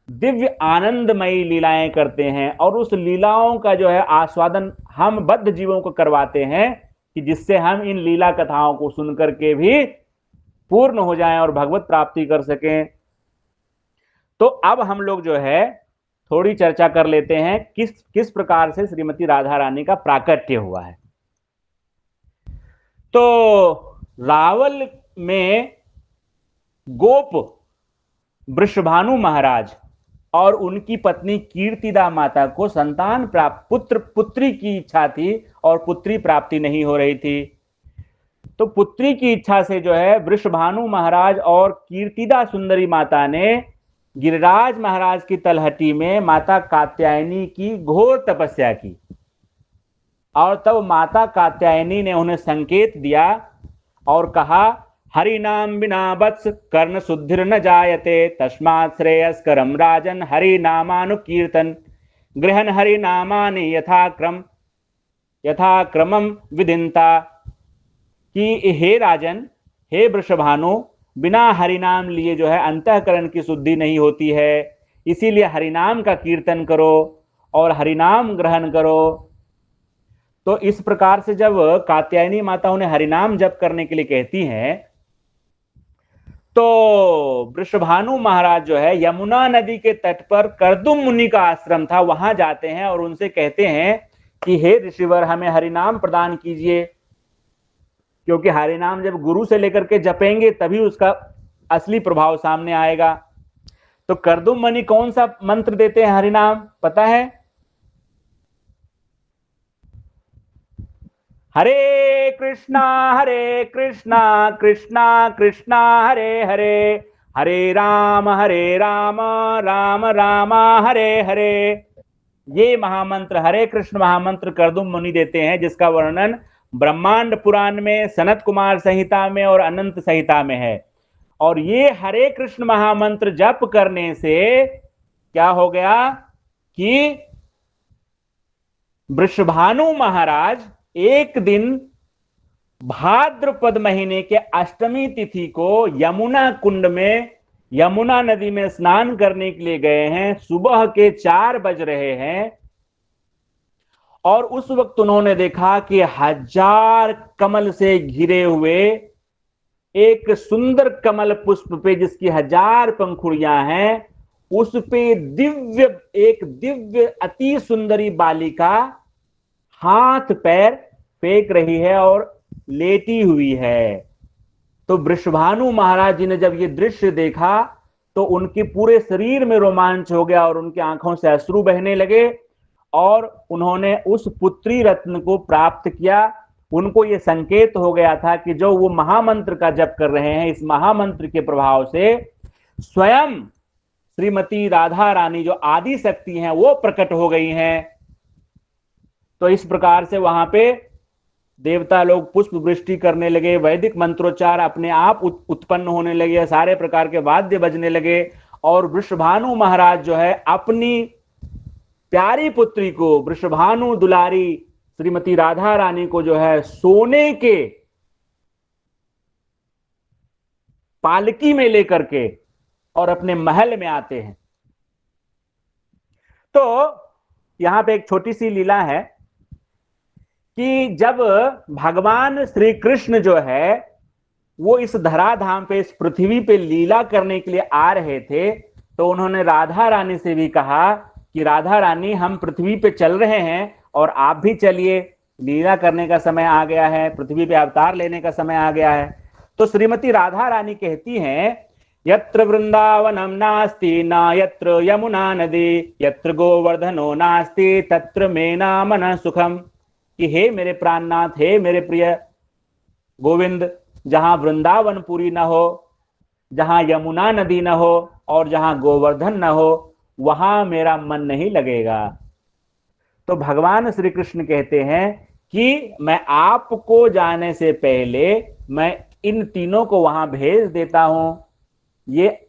A: दिव्य आनंदमयी लीलाएं करते हैं और उस लीलाओं का जो है आस्वादन हम बद्ध जीवों को करवाते हैं कि जिससे हम इन लीला कथाओं को सुनकर के भी पूर्ण हो जाएं और भगवत प्राप्ति कर सकें। तो अब हम लोग जो है थोड़ी चर्चा कर लेते हैं किस किस प्रकार से श्रीमती राधा रानी का प्राकट्य हुआ है। तो रावल में गोप वृषभानु महाराज और उनकी पत्नी कीर्तिदा माता को संतान प्राप्त पुत्री की इच्छा थी और पुत्री प्राप्ति नहीं हो रही थी। तो पुत्री की इच्छा से जो है वृषभानु महाराज और कीर्तिदा सुंदरी माता ने गिरिराज महाराज की तलहटी में माता कात्यायनी की घोर तपस्या की और तब माता कात्यायनी ने उन्हें संकेत दिया और कहा हरि नाम बिना वत्स कर्ण शुद्धिर न जायते तस्मात् श्रेयस्करम राजन हरि नामानुकीर्तन गृहन हरि नामानि यथाक्रम। यथा क्रमम विदिन्ता, कि हे राजन, हे वृषभानु, बिना हरिनाम लिए जो है अंतःकरण की शुद्धि नहीं होती है, इसीलिए हरिनाम का कीर्तन करो और हरिनाम ग्रहण करो। तो इस प्रकार से जब कात्यायनी माता उन्हें हरिनाम जप करने के लिए कहती हैं, तो वृषभानु महाराज जो है यमुना नदी के तट पर कर्दम मुनि का आश्रम था, वहां जाते हैं और उनसे कहते हैं कि हे ऋषिवर, हमें हरिनाम प्रदान कीजिए, क्योंकि हरिनाम जब गुरु से लेकर के जपेंगे तभी उसका असली प्रभाव सामने आएगा। तो कर्दम मुनि कौन सा मंत्र देते हैं हरिनाम पता है? हरे कृष्णा कृष्णा कृष्णा हरे हरे, हरे राम राम राम हरे हरे। ये महामंत्र, हरे कृष्ण महामंत्र कर्दम मुनि देते हैं, जिसका वर्णन ब्रह्मांड पुराण में, सनत कुमार संहिता में और अनंत संहिता में है। और ये हरे कृष्ण महामंत्र जप करने से क्या हो गया कि वृषभानु महाराज एक दिन भाद्रपद महीने के अष्टमी तिथि को यमुना कुंड में, यमुना नदी में स्नान करने के लिए गए हैं। सुबह के 4 बज रहे हैं और उस वक्त उन्होंने देखा कि 1000 कमल से घिरे हुए एक सुंदर कमल पुष्प पे, जिसकी 1000 पंखुड़ियां हैं, उस पे एक दिव्य अति सुंदरी बालिका हाथ पैर फेंक रही है और लेटी हुई है। तो वृषभानु महाराज जी ने जब ये दृश्य देखा तो उनके पूरे शरीर में रोमांच हो गया और उनकी आंखों से अश्रु बहने लगे और उन्होंने उस पुत्री रत्न को प्राप्त किया। उनको ये संकेत हो गया था कि जो वो महामंत्र का जप कर रहे हैं, इस महामंत्र के प्रभाव से स्वयं श्रीमती राधा रानी जो आदि शक्ति हैं वो प्रकट हो गई हैं। तो इस प्रकार से वहां पे देवता लोग पुष्प वृष्टि करने लगे, वैदिक मंत्रोच्चार अपने आप उत्पन्न होने लगे, सारे प्रकार के वाद्य बजने लगे और वृषभानु महाराज जो है अपनी प्यारी पुत्री को, वृषभानु दुलारी श्रीमती राधा रानी को जो है सोने के पालकी में लेकर के और अपने महल में आते हैं। तो यहां पे एक छोटी सी लीला है कि जब भगवान श्री कृष्ण जो है वो इस धराधाम पे, इस पृथ्वी पे लीला करने के लिए आ रहे थे, तो उन्होंने राधा रानी से भी कहा कि राधा रानी, हम पृथ्वी पे चल रहे हैं और आप भी चलिए, लीला करने का समय आ गया है, पृथ्वी पे अवतार लेने का समय आ गया है। तो श्रीमती राधा रानी कहती हैं, यत्र वृंदावनम नास्ति न यत्र यमुना नदी, यत्र गोवर्धनो नास्ति तत्र मेना मन सुखम, कि हे मेरे प्राणनाथ, हे मेरे प्रिय गोविंद, जहां वृंदावनपुरी न हो, जहां यमुना नदी न हो और जहां गोवर्धन न हो, वहां मेरा मन नहीं लगेगा। तो भगवान श्री कृष्ण कहते हैं कि मैं आपको जाने से पहले मैं इन तीनों को वहां भेज देता हूं, ये,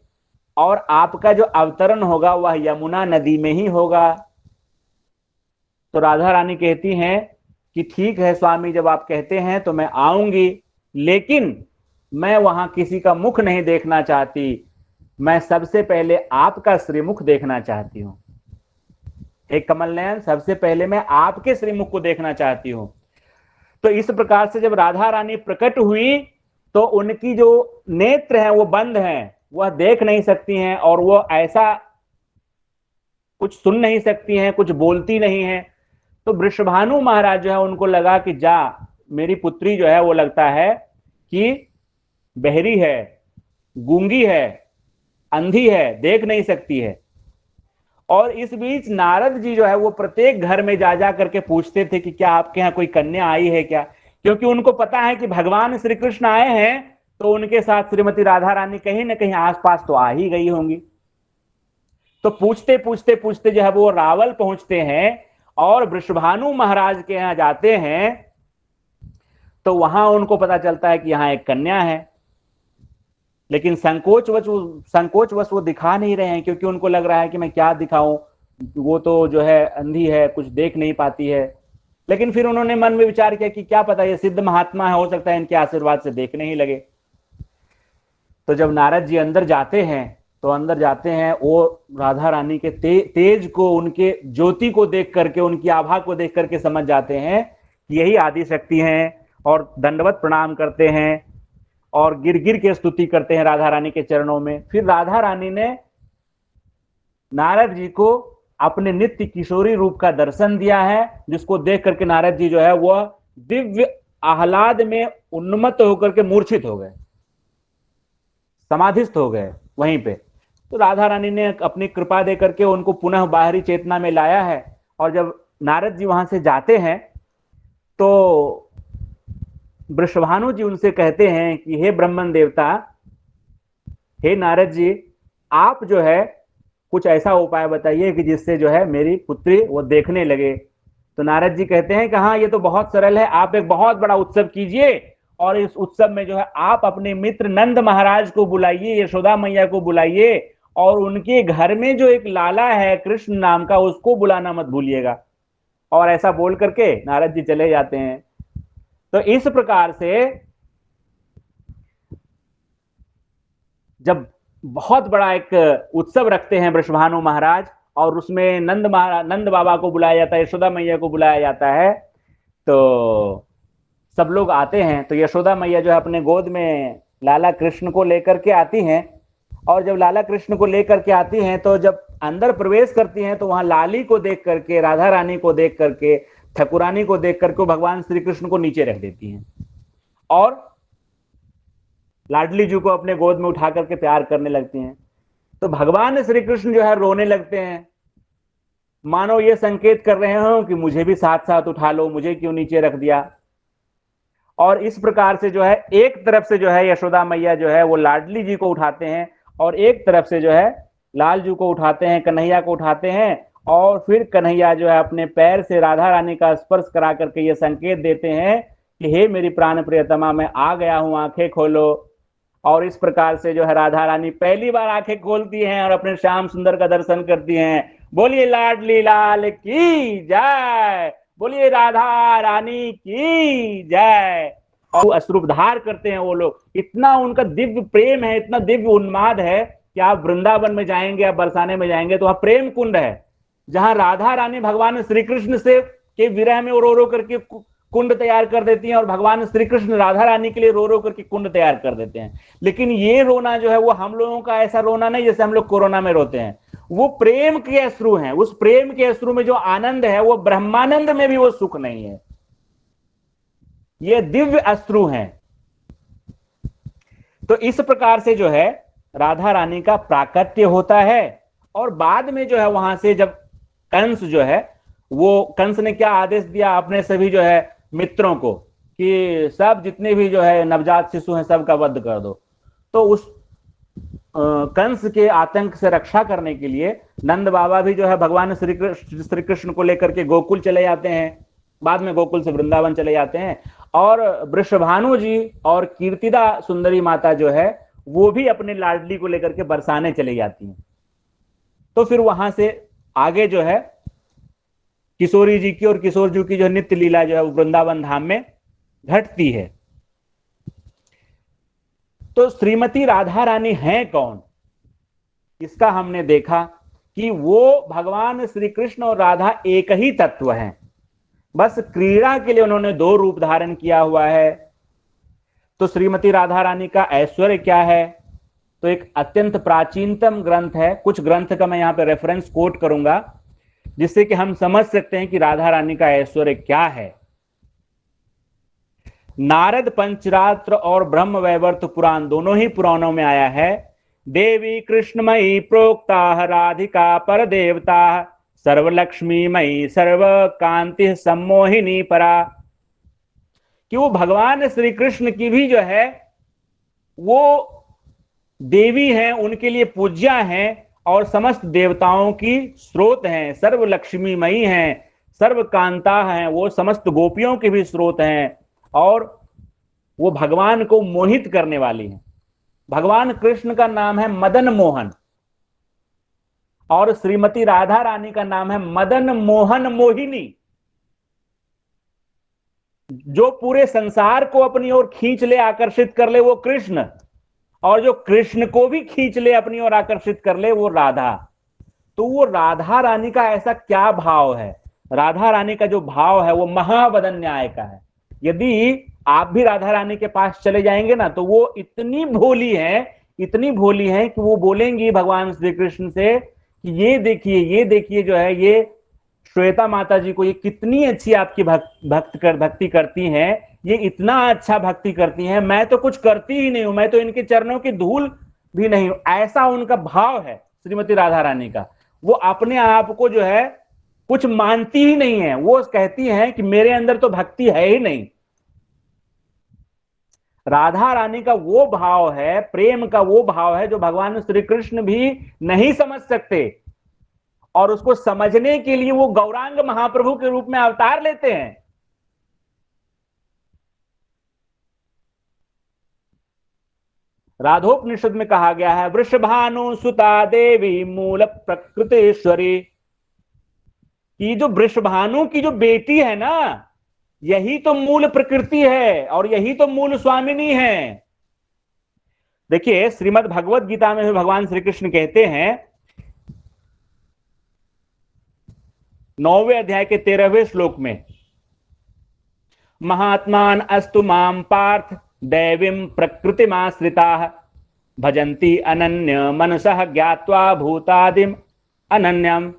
A: और आपका जो अवतरण होगा वह यमुना नदी में ही होगा। तो राधा रानी कहती हैं कि ठीक है स्वामी, जब आप कहते हैं तो मैं आऊंगी, लेकिन मैं वहां किसी का मुख नहीं देखना चाहती, मैं सबसे पहले आपका श्रीमुख देखना चाहती हूं। एक कमल नयन, सबसे पहले मैं आपके श्रीमुख को देखना चाहती हूं। तो इस प्रकार से जब राधा रानी प्रकट हुई तो उनकी जो नेत्र हैं वो बंद हैं, वह देख नहीं सकती हैं और वो ऐसा कुछ सुन नहीं सकती हैं, कुछ बोलती नहीं हैं। तो वृषभानु महाराज जो है उनको लगा कि जा, मेरी पुत्री जो है वो लगता है कि बहरी है, गूंगी है, अंधी है, देख नहीं सकती है। और इस बीच नारद जी जो है वो प्रत्येक घर में जा जा करके पूछते थे कि क्या आपके यहाँ कोई कन्या आई है क्या, क्योंकि उनको पता है कि भगवान श्री कृष्ण आए हैं तो उनके साथ श्रीमती राधा रानी कहीं ना कहीं आसपास तो आ ही गई होंगी। तो पूछते पूछते पूछते जो है वो रावल पहुंचते हैं और वृषभानु महाराज के यहाँ जाते हैं, तो वहां उनको पता चलता है कि यहाँ एक कन्या है, लेकिन संकोचवश वो दिखा नहीं रहे हैं, क्योंकि उनको लग रहा है कि मैं क्या दिखाऊं, वो तो जो है अंधी है, कुछ देख नहीं पाती है। लेकिन फिर उन्होंने मन में विचार किया कि क्या पता ये सिद्ध महात्मा है, हो सकता है इनके आशीर्वाद से देखने ही लगे। तो जब नारद जी अंदर जाते हैं तो अंदर जाते हैं, वो राधा रानी के तेज को, उनके ज्योति को देख करके, उनकी आभा को देख करके समझ जाते हैं कि यही आदि शक्ति हैं, और दंडवत प्रणाम करते हैं और गिर गिर के स्तुति करते हैं राधा रानी के चरणों में। फिर राधा रानी ने नारद जी को अपने नित्य किशोरी रूप का दर्शन दिया है, जिसको देख करके नारद जी जो है वह दिव्य आह्लाद में उन्मत्त होकर के मूर्छित हो गए, समाधिस्थ हो गए वहीं पे। तो राधा रानी ने अपनी कृपा दे करके उनको पुनः बाहरी चेतना में लाया है। और जब नारद जी वहां से जाते हैं तो वृषभानु जी उनसे कहते हैं कि हे ब्रह्मन देवता, हे नारद जी, आप जो है कुछ ऐसा उपाय बताइए कि जिससे जो है मेरी पुत्री वो देखने लगे। तो नारद जी कहते हैं कि हाँ, ये तो बहुत सरल है, आप एक बहुत बड़ा उत्सव कीजिए और इस उत्सव में जो है आप अपने मित्र नंद महाराज को बुलाइए, यशोदा मैया को बुलाइए, और उनके घर में जो एक लाला है कृष्ण नाम का, उसको बुलाना मत भूलिएगा। और ऐसा बोल करके नारद जी चले जाते हैं। तो इस प्रकार से जब बहुत बड़ा एक उत्सव रखते हैं वृषभानु महाराज, और उसमें नंद बाबा को बुलाया जाता है, यशोदा मैया को बुलाया जाता है, तो सब लोग आते हैं। तो यशोदा मैया जो है अपने गोद में लाला कृष्ण को लेकर के आती हैं, और जब लाला कृष्ण को लेकर के आती हैं तो जब अंदर प्रवेश करती हैं तो वहां लाली को देख करके, राधा रानी को देख करके, ठकुरानी को देख करके भगवान श्री कृष्ण को नीचे रख देती हैं और लाडली जी को अपने गोद में उठा करके प्यार करने लगती हैं। तो भगवान श्री कृष्ण जो है रोने लगते हैं, मानो ये संकेत कर रहे हो कि मुझे भी साथ साथ उठा लो, मुझे क्यों नीचे रख दिया। और इस प्रकार से जो है एक तरफ से जो है यशोदा मैया जो है वो लाडली जी को उठाते हैं, और एक तरफ से जो है लाल जी को उठाते हैं, कन्हैया को उठाते हैं, और फिर कन्हैया जो है अपने पैर से राधा रानी का स्पर्श करा करके ये संकेत देते हैं कि हे मेरी प्राण प्रियतमा, मैं आ गया हूं, आंखें खोलो। और इस प्रकार से जो है राधा रानी पहली बार आंखें खोलती हैं और अपने श्याम सुंदर का दर्शन करती हैं। बोलिए लाडली लाल की जय, बोलिए राधा रानी की जय। और अश्रु धार करते हैं वो लोग, इतना उनका दिव्य प्रेम है, इतना दिव्य उन्माद है कि आप वृंदावन में जाएंगे, आप बरसाने में जाएंगे तो वहां प्रेम कुंड है, जहां राधा रानी भगवान श्री कृष्ण से के विरह में रो रो करके कुंड तैयार कर देती हैं, और भगवान श्री कृष्ण राधा रानी के लिए रो रो करके कुंड तैयार कर देते हैं। लेकिन ये रोना जो है वो हम लोगों का ऐसा रोना नहीं जैसे हम लोग कोरोना में रोते हैं, वो प्रेम के अश्रु हैं। उस प्रेम के अश्रु में जो आनंद है वो ब्रह्मानंद में भी वो सुख नहीं है, ये दिव्य अश्रु हैं। तो इस प्रकार से जो है राधा रानी का प्राकट्य होता है। और बाद में जो है वहां से जब कंस जो है, वो कंस ने क्या आदेश दिया अपने सभी जो है मित्रों को कि सब जितने भी जो है नवजात शिशु हैं सबका वध कर दो। तो उस कंस के आतंक से रक्षा करने के लिए नंद बाबा भी जो है भगवान श्री कृष्ण को लेकर के गोकुल चले जाते हैं, बाद में गोकुल से वृंदावन चले जाते हैं। और वृषभानु जी और कीर्तिदा सुंदरी माता जो है वो भी अपने लाडली को लेकर के बरसाने चली जाती हैं। तो फिर वहां से आगे जो है किशोरी जी की और किशोर जी की जो नित्य लीला जो है वो वृंदावन धाम में घटती है। तो श्रीमती राधा रानी हैं कौन, इसका हमने देखा कि वो भगवान श्री कृष्ण और राधा एक ही तत्व हैं, बस क्रीड़ा के लिए उन्होंने दो रूप धारण किया हुआ है। तो श्रीमती राधा रानी का ऐश्वर्य क्या है, तो एक अत्यंत प्राचीनतम ग्रंथ है, कुछ ग्रंथ का मैं यहां पे रेफरेंस कोट करूंगा जिससे कि हम समझ सकते हैं कि राधा रानी का ऐश्वर्य क्या है। नारद पंचरात्र और ब्रह्म वैवर्त पुराण दोनों ही पुराणों में आया है। देवी कृष्णमयी प्रोक्ता राधिका पर देवता सर्वलक्ष्मीमयी सर्व कांति सम्मोहिनी परा, कि वो भगवान श्री कृष्ण की भी जो है वो देवी हैं, उनके लिए पूज्या हैं, और समस्त देवताओं की स्रोत हैं, सर्व लक्ष्मीमयी हैं, सर्व कांता हैं, वो समस्त गोपियों के भी स्रोत हैं, और वो भगवान को मोहित करने वाली हैं। भगवान कृष्ण का नाम है मदन मोहन, और श्रीमती राधा रानी का नाम है मदन मोहन मोहिनी। जो पूरे संसार को अपनी ओर खींच ले, आकर्षित कर ले, वो कृष्ण, और जो कृष्ण को भी खींच ले अपनी ओर आकर्षित कर ले, वो राधा। तो वो राधा रानी का ऐसा क्या भाव है? राधा रानी का जो भाव है वो महावदन न्याय का है। यदि आप भी राधा रानी के पास चले जाएंगे ना, तो वो इतनी भोली है, इतनी भोली है कि वो बोलेंगी भगवान श्री कृष्ण से कि ये देखिए जो है ये श्वेता माता जी को, ये कितनी अच्छी आपकी भक्ति करती हैं, ये इतना अच्छा भक्ति करती हैं, मैं तो कुछ करती ही नहीं हूं, मैं तो इनके चरणों की धूल भी नहीं हूं। ऐसा उनका भाव है श्रीमती राधा रानी का। वो अपने आप को जो है कुछ मानती ही नहीं है, वो कहती हैं कि मेरे अंदर तो भक्ति है ही नहीं। राधा रानी का वो भाव है, प्रेम का वो भाव है जो भगवान श्री कृष्ण भी नहीं समझ सकते, और उसको समझने के लिए वो गौरांग महाप्रभु के रूप में अवतार लेते हैं। राधोपनिषद में कहा गया है, वृषभानु सुता देवी मूल प्रकृतेश्वरी, कि जो वृषभानु की जो बेटी है ना, यही तो मूल प्रकृति है और यही तो मूल स्वामिनी है। देखिए श्रीमद् भगवत गीता में भगवान श्री कृष्ण कहते हैं 9वें अध्याय के 13वें श्लोक में, महात्मान अस्तु माम पार्थ दैवीं प्रकृतिमाश्रिताः भजन्ति अनन्य मनसः ज्ञात्वा भूतादिम अनन्यम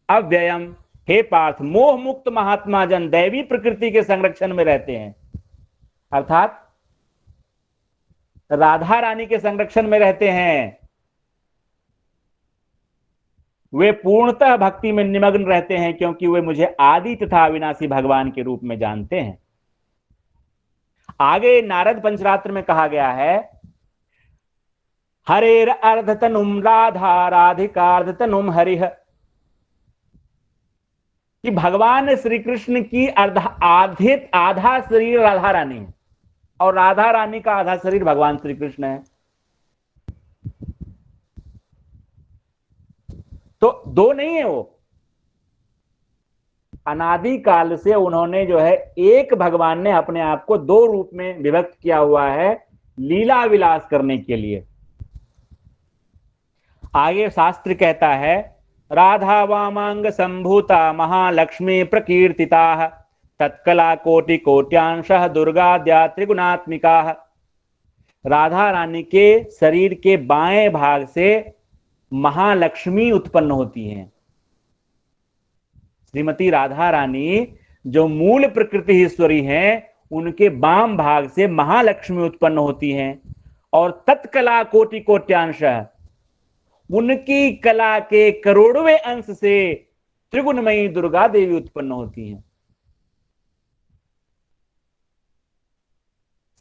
A: अव्ययम। हे पार्थ, मोह मुक्त महात्मा जन दैवी प्रकृति के संरक्षण में रहते हैं, अर्थात राधा रानी के संरक्षण में रहते हैं। वे पूर्णतः भक्ति में निमग्न रहते हैं, क्योंकि वे मुझे आदि तथा अविनाशी भगवान के रूप में जानते हैं। आगे नारद पंचरात्र में कहा गया है, हरेर अर्धतनुम राधा राधिकार्धतनुम हरिह, कि भगवान श्री कृष्ण की आधा शरीर राधा रानी है और राधा रानी का आधा शरीर भगवान श्री कृष्ण है। तो दो नहीं है, वो अनादि काल से उन्होंने जो है एक भगवान ने अपने आप को दो रूप में विभक्त किया हुआ है, लीला विलास करने के लिए। आगे शास्त्र कहता है, राधा वामांग संभूता महालक्ष्मी प्रकीर्तिता तत्कला कोटि कोट्यांशः दुर्गाद्या त्रिगुणात्मिका। राधा रानी के शरीर के बाएं भाग से महालक्ष्मी उत्पन्न होती हैं। श्रीमती राधा रानी जो मूल प्रकृति ईश्वरी हैं, उनके बाम भाग से महालक्ष्मी उत्पन्न होती हैं, और तत्कला कोटि कोट्यांशः, उनकी कला के करोड़वें अंश से त्रिगुणमयी दुर्गा देवी उत्पन्न होती हैं।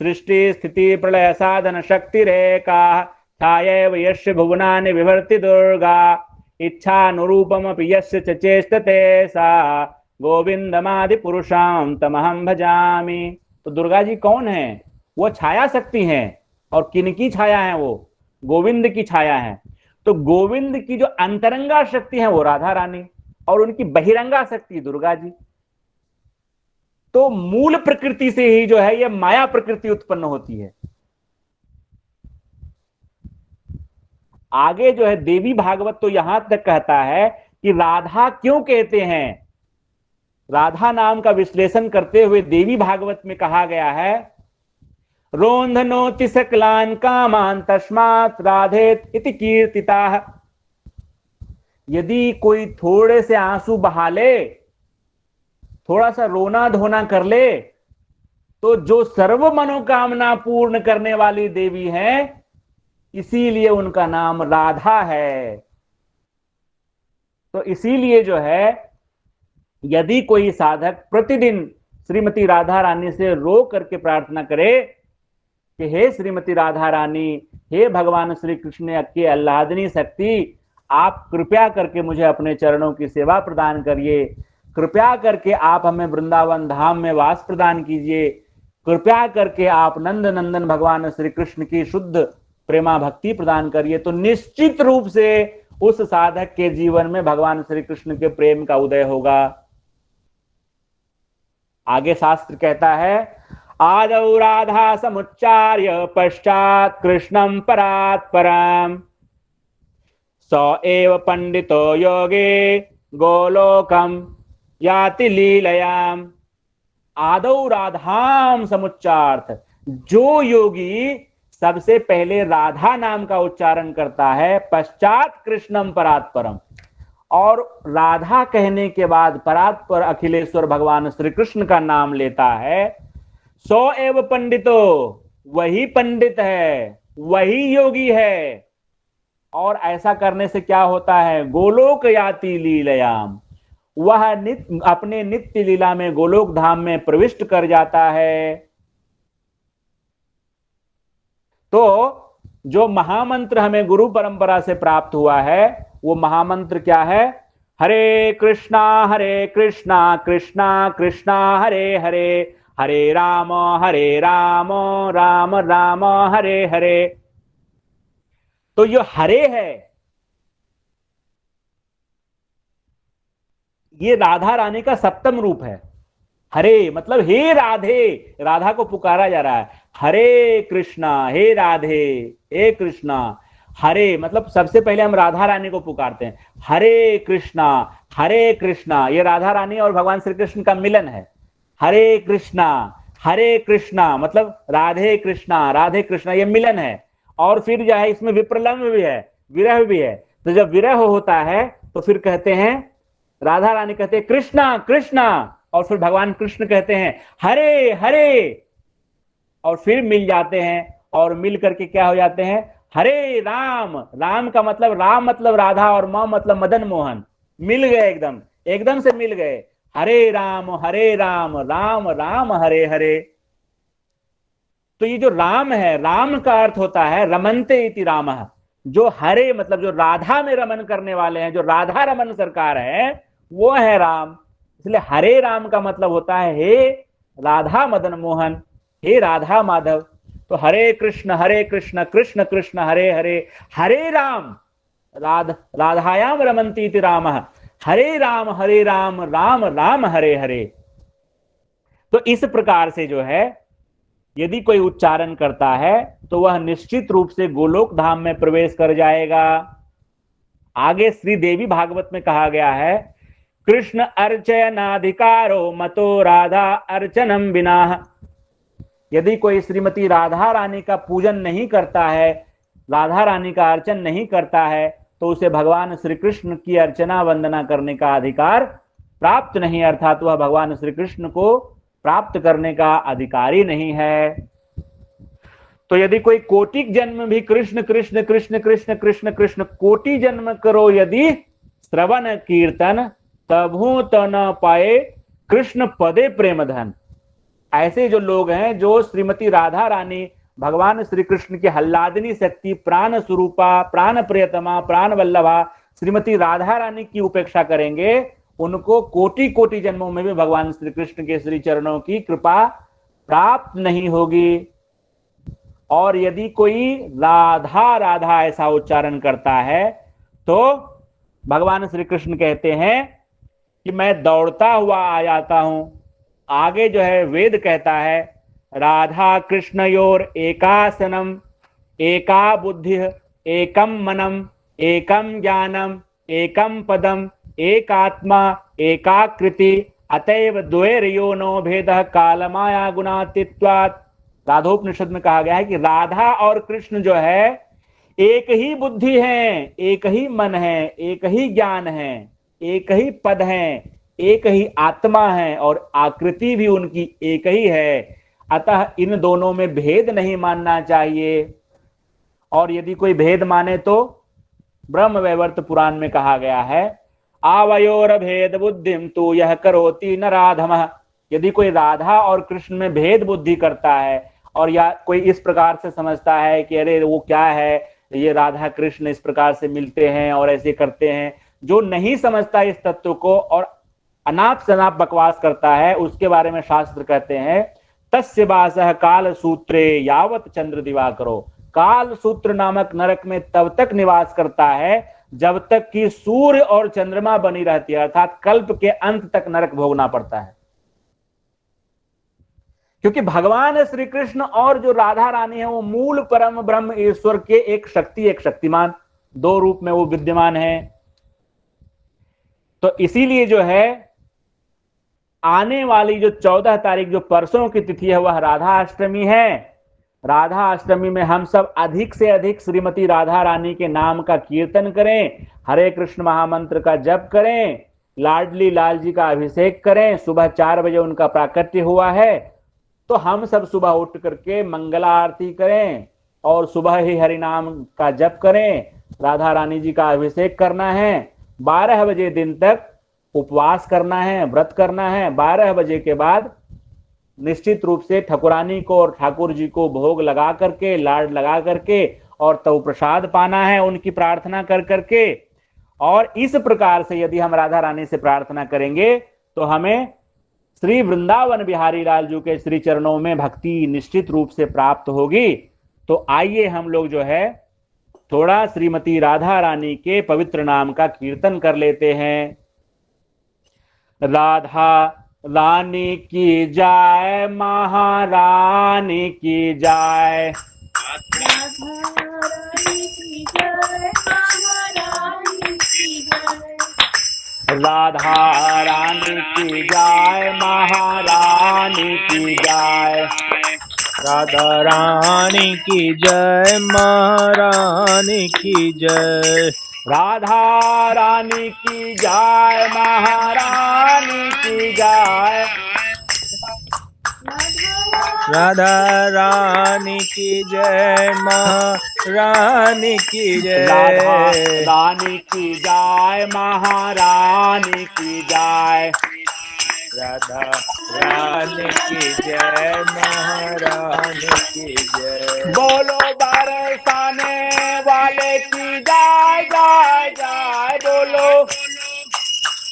A: सृष्टि स्थिति प्रलय साधन शक्ति रेखा छायैव यस्य भुवनानि विभर्ति दुर्गा इच्छानुरूपमपि यस्य च चेष्टते सा गोविंदमादि पुरुषां तमहं भजामि। तो दुर्गा जी कौन है? वो छाया शक्ति हैं, और किनकी छाया है? वो गोविंद की छाया है। तो गोविंद की जो अंतरंगा शक्ति है वो राधा रानी, और उनकी बहिरंगा शक्ति दुर्गा जी। तो मूल प्रकृति से ही जो है ये माया प्रकृति उत्पन्न होती है। आगे जो है देवी भागवत तो यहां तक कहता है कि राधा क्यों कहते हैं, राधा नाम का विश्लेषण करते हुए देवी भागवत में कहा गया है, रोंधनोति सकलान कामान तस्मात् राधेत इति कीर्तिताः। यदि कोई थोड़े से आंसू बहा ले, थोड़ा सा रोना धोना कर ले, तो जो सर्व मनोकामना पूर्ण करने वाली देवी हैं, इसीलिए उनका नाम राधा है। तो इसीलिए जो है यदि कोई साधक प्रतिदिन श्रीमती राधा रानी से रो करके प्रार्थना करे कि हे श्रीमती राधा रानी, हे भगवान श्री कृष्ण की आह्लादनी शक्ति, आप कृपया करके मुझे अपने चरणों की सेवा प्रदान करिए, कृपया करके आप हमें वृंदावन धाम में वास प्रदान कीजिए, कृपया करके आप नंद नंदन भगवान श्री कृष्ण की शुद्ध प्रेमा भक्ति प्रदान करिए, तो निश्चित रूप से उस साधक के जीवन में भगवान श्री कृष्ण के प्रेम का उदय होगा। आगे शास्त्र कहता है, आदौ राधा समुच्चार्य पश्चात कृष्णं परात् परम स एव पंडितो योगे गोलोकम याति लीलयाम। आदौ राधाम समुच्चार्थ, जो योगी सबसे पहले राधा नाम का उच्चारण करता है, पश्चात कृष्णम परात् परम, और राधा कहने के बाद परात् पर अखिलेश्वर भगवान श्री कृष्ण का नाम लेता है, सो एव पंडितो, वही पंडित है, वही योगी है। और ऐसा करने से क्या होता है, गोलोक याति लीलयाम, वह अपने नित्य लीला में गोलोक धाम में प्रविष्ट कर जाता है। तो जो महामंत्र हमें गुरु परंपरा से प्राप्त हुआ है, वो महामंत्र क्या है, हरे कृष्णा कृष्णा कृष्णा हरे हरे, हरे राम राम राम हरे हरे। तो ये हरे है, ये राधा रानी का सप्तम रूप है। हरे मतलब हे राधे, राधा को पुकारा जा रहा है, हरे कृष्णा, हे राधे, हे कृष्णा। हरे मतलब सबसे पहले हम राधा रानी को पुकारते हैं, हरे कृष्णा, ये राधा रानी और भगवान श्री कृष्ण का मिलन है। हरे कृष्णा मतलब राधे कृष्णा, ये मिलन है। और फिर जो है इसमें विप्रलंब भी है, विरह भी है। तो जब विरह होता है तो फिर कहते हैं, राधा रानी कहते हैं कृष्णा, और फिर भगवान कृष्ण कहते हैं हरे हरे, और फिर मिल जाते हैं, और मिल करके क्या हो जाते हैं, हरे राम। राम का मतलब, राम मतलब राधा और मां मतलब मदन मोहन, मिल गए, एकदम से मिल गए। हरे राम राम राम हरे हरे। तो ये जो राम है, राम का अर्थ होता है रमनते इति रामः, जो हरे मतलब जो राधा में रमन करने वाले हैं, जो राधा रमन सरकार है, वो है राम। इसलिए हरे राम का मतलब होता है हे राधा मदन मोहन, हे राधा माधव। तो हरे कृष्ण कृष्ण कृष्ण हरे हरे, हरे राम राधायाम रमन्ति इति रामः, हरे राम राम राम हरे हरे। तो इस प्रकार से जो है यदि कोई उच्चारण करता है तो वह निश्चित रूप से गोलोक धाम में प्रवेश कर जाएगा। आगे श्री देवी भागवत में कहा गया है, कृष्ण अर्चनाधिकारो मतो राधा अर्चनम बिना। यदि कोई श्रीमती राधा रानी का पूजन नहीं करता है, राधा रानी का अर्चन नहीं करता है, तो उसे भगवान श्री कृष्ण की अर्चना वंदना करने का अधिकार प्राप्त नहीं, अर्थात वह भगवान श्री कृष्ण को प्राप्त करने का अधिकारी नहीं है। तो यदि कोई कोटि जन्म भी कृष्ण कृष्ण कृष्ण कृष्ण कृष्ण कृष्ण कोटि जन्म करो यदि श्रवण कीर्तन, तभू तो न पाए कृष्ण पदे प्रेम धन। ऐसे जो लोग हैं जो श्रीमती राधा रानी भगवान श्री कृष्ण की हल्लादिनी शक्ति, प्राण स्वरूपा, प्राण प्रियतमा, प्राण वल्लभा श्रीमती राधा रानी की उपेक्षा करेंगे, उनको कोटि कोटि जन्मों में भी भगवान श्री कृष्ण के श्री चरणों की कृपा प्राप्त नहीं होगी। और यदि कोई राधा राधा ऐसा उच्चारण करता है तो भगवान श्री कृष्ण कहते हैं कि मैं दौड़ता हुआ आ जाता हूं। आगे जो है वेद कहता है, राधा कृष्णयोर एकासनम एका बुद्धि एकम मनम एकम ज्ञानम एकम पदम एकात्मा एकाकृति अतएव द्वैर्यो नो भेद कालमाया गुणातीत्वात्। राधोपनिषद में कहा गया है कि राधा और कृष्ण जो है एक ही बुद्धि है, एक ही मन है, एक ही ज्ञान है, एक ही पद है, एक ही आत्मा है, और आकृति भी उनकी एक ही है। अतः इन दोनों में भेद नहीं मानना चाहिए। और यदि कोई भेद माने तो ब्रह्म वैवर्त पुराण में कहा गया है, आवयोर भेद बुद्धिम तो यह करोति न राधमः। यदि कोई राधा और कृष्ण में भेद बुद्धि करता है, और या कोई इस प्रकार से समझता है कि अरे वो क्या है, ये राधा कृष्ण इस प्रकार से मिलते हैं और ऐसे करते हैं, जो नहीं समझता इस तत्व को और अनाप शनाप बकवास करता है, उसके बारे में शास्त्र कहते हैं, तस्य वासः काल सूत्रे यावत चंद्र दिवाकरो। काल सूत्र नामक नरक में तब तक निवास करता है जब तक कि सूर्य और चंद्रमा बनी रहती है, अर्थात कल्प के अंत तक नरक भोगना पड़ता है। क्योंकि भगवान श्री कृष्ण और जो राधा रानी है वो मूल परम ब्रह्म ईश्वर के एक शक्तिमान, दो रूप में वो विद्यमान है। तो इसीलिए जो है आने वाली जो 14 तारीख जो परसों की तिथि है वह राधा अष्टमी है। राधा अष्टमी में हम सब अधिक से अधिक श्रीमती राधा रानी के नाम का कीर्तन करें, हरे कृष्ण महामंत्र का जप करें, लाडली लाल जी का अभिषेक करें। सुबह 4 बजे उनका प्राकट्य हुआ है, तो हम सब सुबह उठ करके मंगला आरती करें और सुबह ही हरि नाम का जप करें, राधा रानी जी का अभिषेक करना है। 12 बजे दिन तक उपवास करना है, व्रत करना है। 12 बजे के बाद निश्चित रूप से ठाकुरानी को और ठाकुर जी को भोग लगा करके, लाड लगा करके और तव प्रसाद पाना है उनकी प्रार्थना कर करके। और इस प्रकार से यदि हम राधा रानी से प्रार्थना करेंगे तो हमें श्री वृंदावन बिहारी लाल जी के श्री चरणों में भक्ति निश्चित रूप से प्राप्त होगी। तो आइए हम लोग जो है थोड़ा श्रीमती राधा रानी के पवित्र नाम का कीर्तन कर लेते हैं। राधा रानी की जय, महारानी की जय, राधा रानी की जय, महारानी की जय,
B: राधा रानी की जय, महारानी की जय,
A: राधा रानी की जय, महारानी की जय,
B: राधा रानी की जय, महारानी की जय,
A: राधा रानी की जय, महारानी की जय,
B: राधा रानी की जय, महारानी की जय।
A: बोलो बरसाने वाले की जय जय जय, बोलो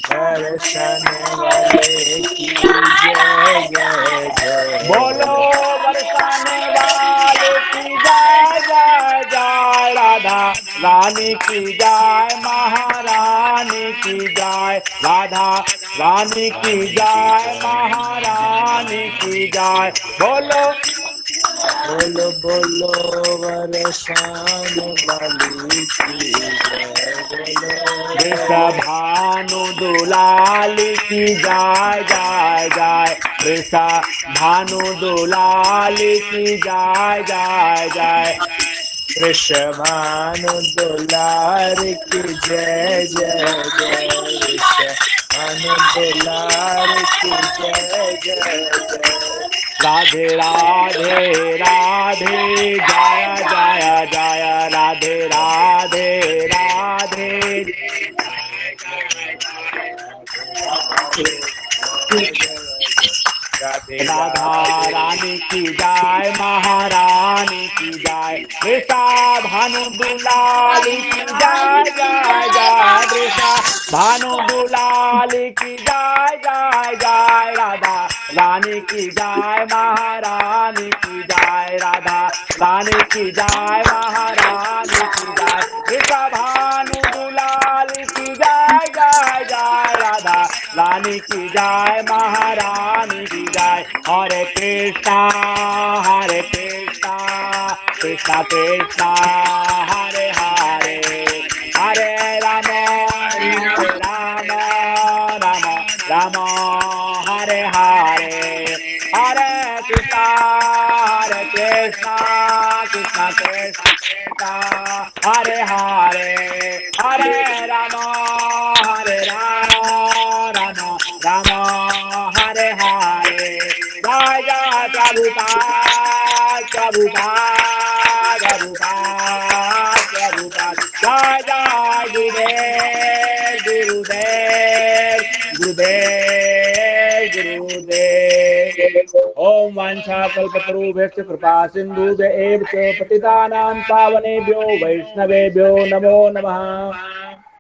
B: बरसाने वाले की जय जय जय,
A: बोलो बरसाने वाले की जय जय जय, राधा रानी की जय, महारानी की जय, राधा रानी की जय, महारानी की जय, बोलो
B: बोलो बोलो बरसाने वाली की जय, बोलो
A: भानु दुलाल की जय जय जय, भानु दुलाल की जय जय जय,
B: वृषभानु दुलार की जय जय जय, वृषभानु दुलार की जय जय जय।
A: राधे राधे राधे जय जय जय, राधे राधे राधे, राधा रानी की जय, महारानी की जय, वृषा भानु दुलाल की जय जय जय, वृषा भानु दुलाल की जय जय जय, राधा रानी की जय, महारानी की जय, राधा रानी की जय, महारानी की जय, वृषा भानु दुलाल की जय जय जय, राधा रानी की जय, महारानी की जय। हरे कृष्णा कृष्णा कृष्णा हरे हरे, हरे राम राम राम राम हरे हरे, हरे कृष्णा कृष्णा कृष्णा हरे हरे, हरे राम राम राम हरे हरे। जय जय प्रभुपाद प्रभुपाद प्रभुपाद प्रभुपाद, जय जय गुरुदेव गुरुदेव गुरुदेव गुरुदेव। ओम वांछा कल्पतरुभ्यश्च कृपा सिन्धुभ्य एव च पतितानां पावनेभ्यो वैष्णवेभ्यो नमो नमः।